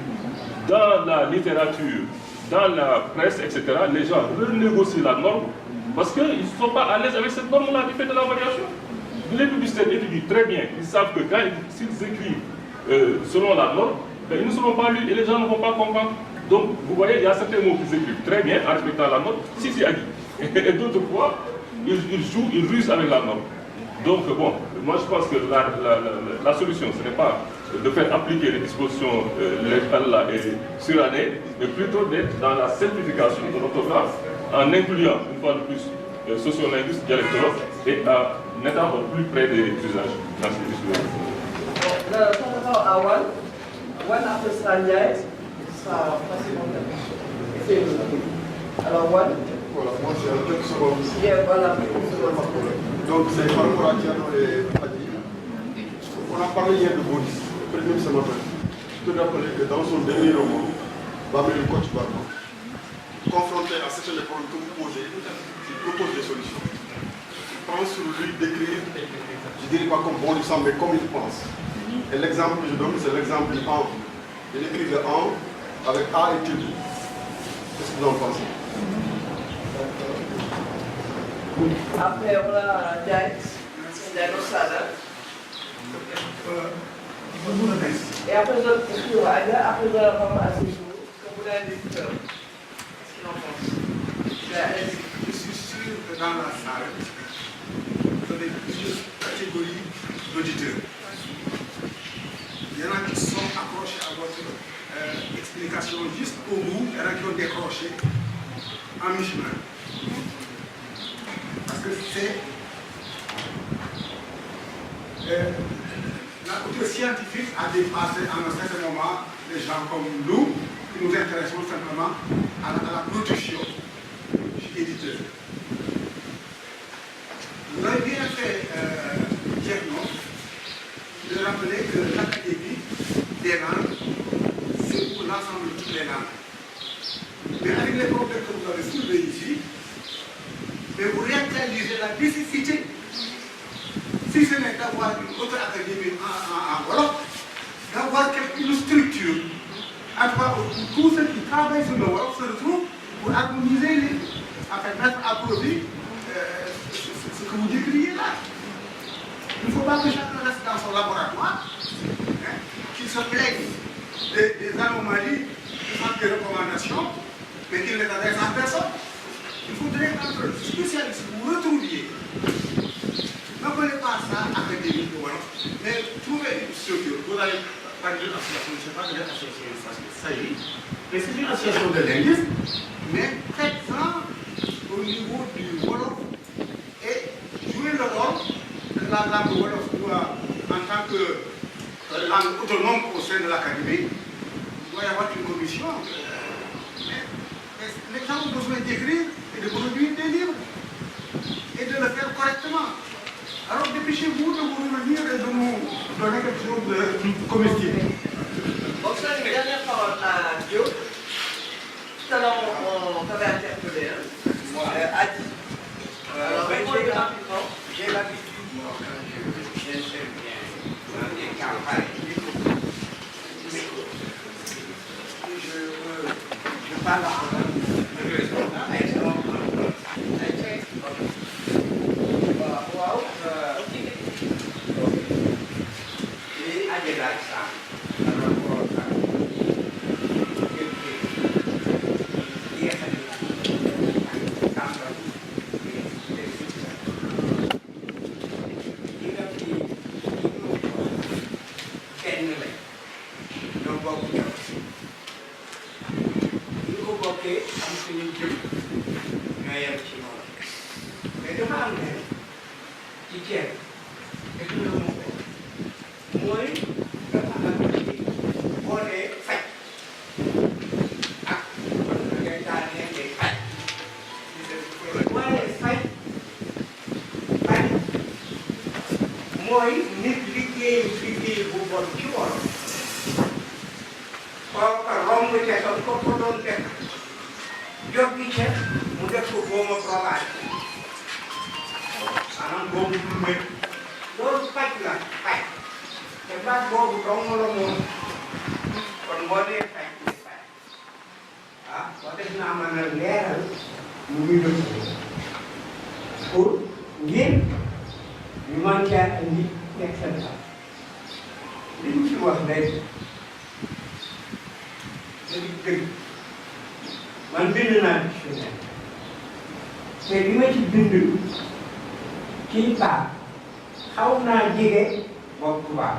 dans la littérature, dans la presse, etc., les gens renégocient la norme parce qu'ils ne sont pas à l'aise avec cette norme-là du fait de la variation. Les publicitaires étudient très bien. Ils savent que s'ils écrivent selon la norme, ben, ils ne seront pas lus et les gens ne vont pas comprendre. Donc, vous voyez, il y a certains mots qu'ils écrivent très bien en respectant la norme, si c'est acquis. Et d'autres fois, ils jouent, ils rusent avec la norme. Donc, bon, moi je pense que la solution, ce n'est pas de faire appliquer les dispositions légales et surannées, mais plutôt d'être dans la simplification de l'orthographe, en incluant, une fois de plus, sociolinguistes, dialectologues, et en étant au plus près des usages dans ces dispositions. Par rapport à One après sera Ndiaye, ce sera facilement. Alors, One. Voilà, moi c'est un quelques secondes. Voilà. Donc c'est par rapport à Diano et Adi. On a parlé hier de Boris, même ce matin. Je te rappelle que dans son dernier roman, Babel le coach Barman, confronté à certains problèmes que vous posez, il propose des solutions. Il prend sur lui d'écrire, je ne dirais pas comme bon lui semble, mais comme il pense. Et l'exemple que je donne, c'est l'exemple du an. Il écrit le an avec A et T. Qu'est-ce que vous en pensez? Après, on a Ndiaye Sada. Et après, je vais avoir à ce jour, comme vous l'avez dit tout à l'heure. Qu'est-ce qu'il en pense? Je suis sûr que dans la salle, vous avez plusieurs catégories d'auditeurs. Il y en a qui sont accrochés à votre explication juste au bout, il y en a qui ont décroché en mi-chemin. Parce que c'est la culture scientifique a dépassé à un certain moment les gens comme nous, qui nous intéressons simplement à la production éditeur. Vous avez bien fait, Tierno, de rappeler que l'Académie des langues, c'est pour l'ensemble de toutes les langues. Mais avec les problèmes que vous avez soulevés ici, mais vous réalisez la nécessité, si ce n'est d'avoir une autre académie en Wolof, d'avoir une structure, à part tous ceux qui travaillent sur le Wolof se retrouvent pour harmoniser, mettre à profit ce que vous décrivez là. Il ne faut pas que chacun reste dans son laboratoire, qu'il se plaigne des anomalies, des recommandations, mais qu'il ne les adresse à personne. Il faudrait qu'entre spécialistes, vous retrouviez. N'appelez pas ça académique, mais trouvez une structure. Vous allez parler d'une association, je ne sais pas de l'association, ça y est. Mais c'est une association de linguistes, mais présente au niveau du Wolof et jouer le rôle que la langue Wolof doit, en tant que langue autonome au sein de l'académie, il doit y avoir une commission. Mais les gens ont besoin d'écrire et de produire des livres et de le faire correctement. Alors dépêchez-vous de vous revenir et de nous donner quelque chose de comestible. Bon, ça, une dernière parole à Dio. Tout à l'heure, on t'avait interpellé. Adi. Alors, répondez rapidement. J'ai l'habitude, moi, quand j'interviens dans des campagnes, je parle mooy nit liggéey bu bon ci woon kooka romb ca ko ko doon def joggi ca mu def ko booma probage maanaam boobu du wér loolu faj la faj te baat boobu dong la moom kon boo dee faj di faj ah boo def naa mën a leeral lu muy def pour ngir ñu mën caa indi teg seen xam li ñu ci wax léegi dañuy dëgg man bind naa dictionnaire te li ma ci bind ci baax xaw naa jege bopp baax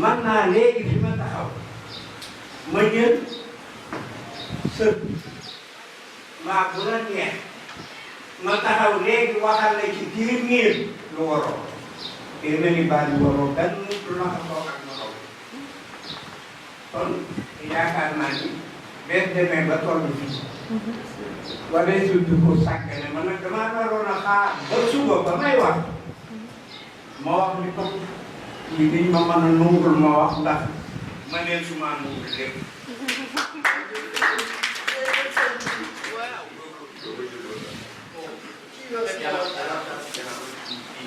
man naa léegi fi ma taxaw ma jël sëb maa bu la neex ma taxaw léegi waxal la ci téeméer lu waroo téeméeri baat yu waroo benn lu naxasoo ak moroom kon yaakaar naa ni bés demee ba toll fii wala surtout pour sàggane man nag damaa naroon a xaar ba suba ba may wax ma wax ni comme lii dañ ma mën a nungul ma wax ndax ma neen suma nungul lépp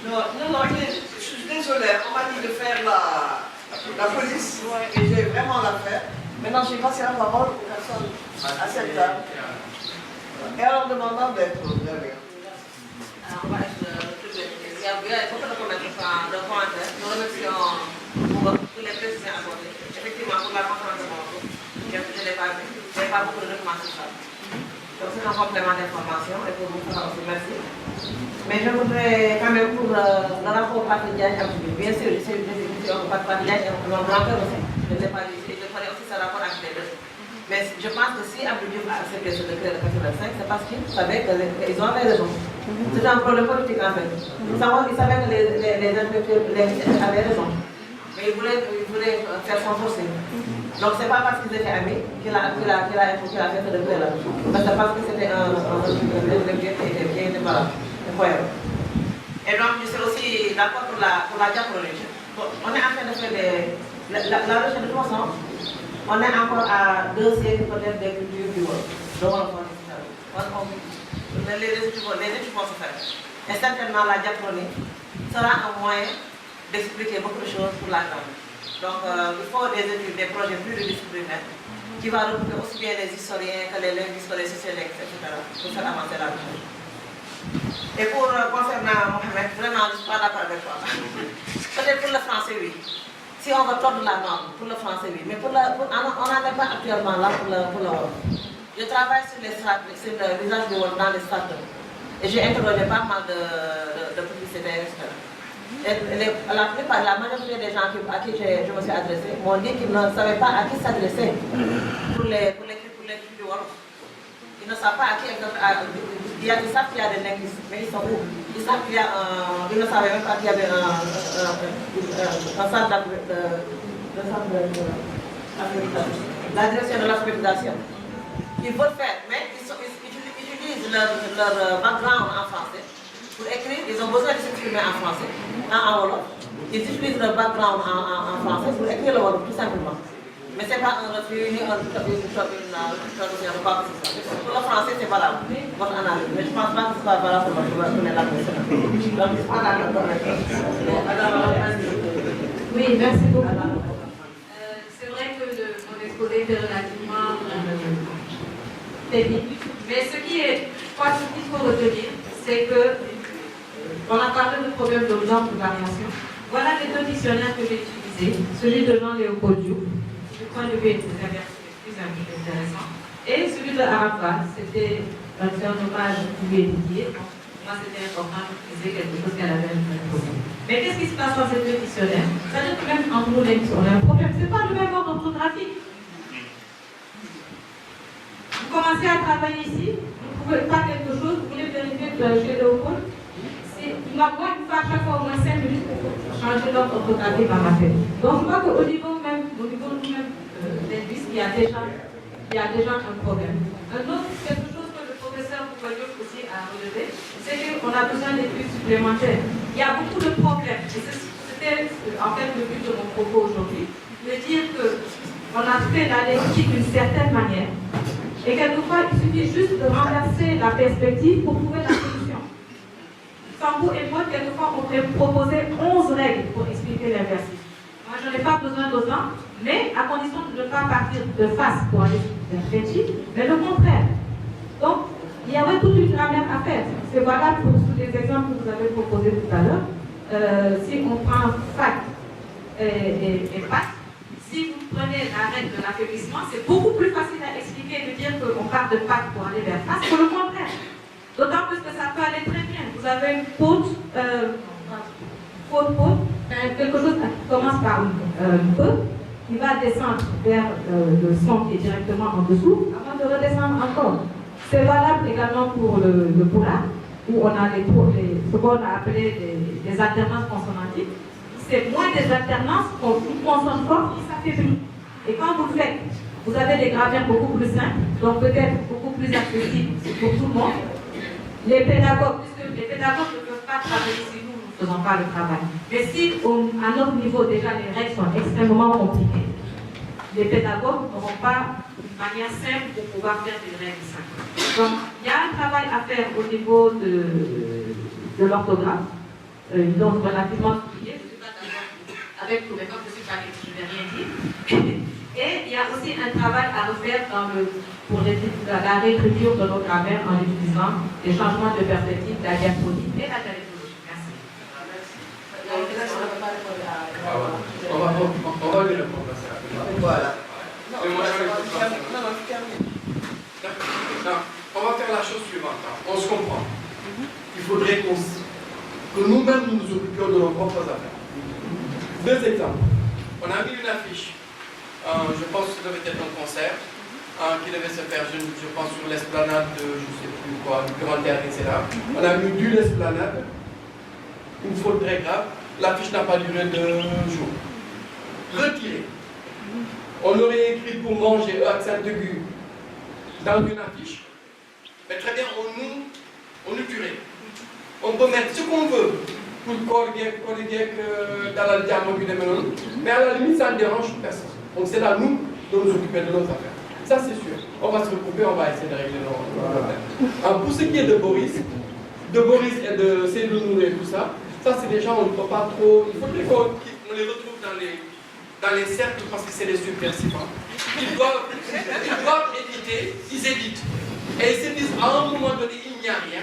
Non, je suis désolée, on m'a dit de faire la police et j'ai vraiment la faire. Maintenant, j'ai passé la parole aux personnes à cette table et en leur demandant d'être derrière. Alors, on va être il y a beaucoup de commentaires de points. Nous remercions pour tous les précisions apportées. Effectivement, pour la conférence de Bordeaux, je ne l'ai pas vu. Je n'ai pas beaucoup de documents sur ça. Donc, c'est un complément d'information et pour vous faire aussi merci. Mais je voudrais quand même pour le rapport Patrick bien sûr, c'est une définition de Patrick Diagne, on l'a fait aussi. Je ne l'ai pas dit, je ferai aussi ce rapport avec les deux. Mais je pense que si Abdou Diouf a accepté ce décret de 85, c'est parce qu'il savait qu'ils ont raison. C'était un problème politique en fait. Il savait que les intellectuels avaient raison. Mais il voulait faire son forcé. Donc c'est pas parce qu'ils étaient amis qu'il a fait ce décret-là. Mais c'est parce que c'était un décret qui était valable. Incroyable. Et donc je suis aussi d'accord pour la diachronie. On est en train de faire la recherche de toute façon. On est encore à 2 siècles peut-être des cultures du monde. Donc les études vont se faire. Et certainement la diachronie sera un moyen d'expliquer beaucoup de choses pour la langue. Donc il faut des études, des projets pluridisciplinaires qui vont regrouper aussi bien les historiens que les linguistes, les sociologues, etc. pour faire avancer la recherche. Et pour concernant Mohamed, vraiment je ne suis pas d'accord avec toi. Peut-être pour le français, oui. Si on va tordre la norme, pour le français, oui. Mais on n'en est pas actuellement là pour le Wolof. Je travaille sur le visage du Wolof dans les startups. Et j'ai interrogé pas mal de publicitaires, etc. Et la majorité des gens à qui je me suis adressée m'ont dit qu'ils ne savaient pas à qui s'adresser pour les trucs du Wolof. Ils ne savent pas à qui ils savent qu'il y a des linguistes, mais ils sont où? Ils savent qu'il y a ils ne savaient même pas qu'il y avait un centre la direction de l'alphabétisation. Ils veulent faire, mais ils utilisent leur background en français pour écrire. Ils ont besoin de s'exprimer en français, en Wolof. Ils utilisent leur background en français pour écrire le Wolof, tout simplement. Mais ce n'est pas un refus ni une traduction de quoi que ce soit. Pour le français, c'est valable, votre analyse. Mais je ne pense pas que ce soit valable pour les langues nationales. Donc, je ne suis pas d'accord avec ça. Oui, merci beaucoup. C'est vrai que mon exposé était relativement technique. Mais ce qui est, je crois, ce qu'il faut retenir, c'est que on a parlé du problème de genre de variation. Voilà les deux dictionnaires que j'ai utilisés. Celui de Jean-Léopold Diouf, du point de vue des averses plus intéressant. Et celui de Arafat, c'était un hommage qui lui est dédié. Moi, c'était important de préciser quelque chose qu'elle avait imposé. Mais qu'est-ce qui se passe dans ces deux dictionnaires? C'est-à-dire que même entre nous, on a un problème. Ce n'est pas le même ordre orthographique. Vous commencez à travailler ici, vous ne trouvez pas quelque chose, vous voulez vérifier que chez Léopold, il m'a moi une fois à chaque fois au moins 5 minutes pour changer l'ordre orthographique dans ma tête. Donc je crois qu'au niveau même, linguiste, il y a déjà un problème. Un autre, quelque chose que le problème professeur Boubayouk aussi a relevé, c'est qu'on a besoin d'études supplémentaires. Il y a beaucoup de problèmes. Et c'était en fait le but de mon propos aujourd'hui, de dire qu'on a fait la lecture d'une certaine manière. Et quelquefois, il suffit juste de renverser la perspective pour trouver la solution. Sambou et moi, quelquefois, on pourrait proposer 11 règles pour expliquer l'inversif. Moi, je n'ai pas besoin d'autant, mais à condition de ne pas partir de face pour aller vers Fetchi, mais le contraire. Donc, il y avait toute une grammaire à faire. C'est valable pour tous les exemples que vous avez proposés tout à l'heure. Si on prend fac et pac, si vous prenez la règle de l'affaiblissement, c'est beaucoup plus facile à expliquer de dire qu'on part de pac pour aller vers face que le contraire. D'autant plus que ça peut aller très bien. Vous avez une faute, quelque chose qui commence par un peu, qui va descendre vers le son qui est directement en dessous, avant de redescendre encore. C'est valable également pour le poula, où on a ce qu'on a appelé des alternances consonantiques. C'est moins des alternances qu'on consonne fort qui s'affaiblit. Et quand vous le faites, vous avez des grammaires beaucoup plus simples, donc peut-être beaucoup plus accessibles pour tout le monde. Les pédagogues, puisque les pédagogues ne peuvent pas travailler si nous ne faisons pas le travail. Mais si à notre niveau déjà les règles sont extrêmement compliquées, les pédagogues n'auront pas une manière simple pour pouvoir faire des règles simples. Donc il y a un travail à faire au niveau de l'orthographe, donc relativement compliqué. Je ne suis pas d'accord avec tous les gens, je ne suis pas je n'ai rien dit. Et il y a aussi un travail à refaire pour la réécriture de nos grammaires en utilisant les changements de perspective, la diaponie et la dialectologie. Merci. On va lui répondre à ça. Voilà. Non, on va faire la chose suivante. On se comprend. Il faudrait que nous-mêmes nous occupions de nos propres affaires. Deux exemples. On a mis une affiche. Je pense que ça devait être un concert qui devait se faire, je pense, sur l'esplanade de, je ne sais plus quoi, du Grand Théâtre, etc. On a mis d'une esplanade, une faute très grave, l'affiche n'a pas duré 2 jours. Retiré. On aurait écrit pour manger accent aigu dans une affiche, mais très bien, on nous tuerait. On peut mettre ce qu'on veut pour le corps dans la diamant, mais à la limite, ça ne dérange personne. Donc c'est à nous de nous occuper de nos affaires. Ça c'est sûr. On va se regrouper, on va essayer de régler nos affaires. Pour ce qui est de Boris et de Cédounou et tout ça, ça c'est des gens, on ne peut pas trop. Il faudrait qu'on les retrouve dans les cercles parce que c'est des subversifs. Ils doivent éditer, ils éditent. Et ils se disent à un moment donné, il n'y a rien.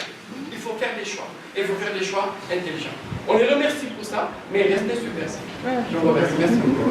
Il faut faire des choix. Et il faut faire des choix intelligents. On les remercie pour ça, mais restez subversifs. Je vous remercie. Merci beaucoup.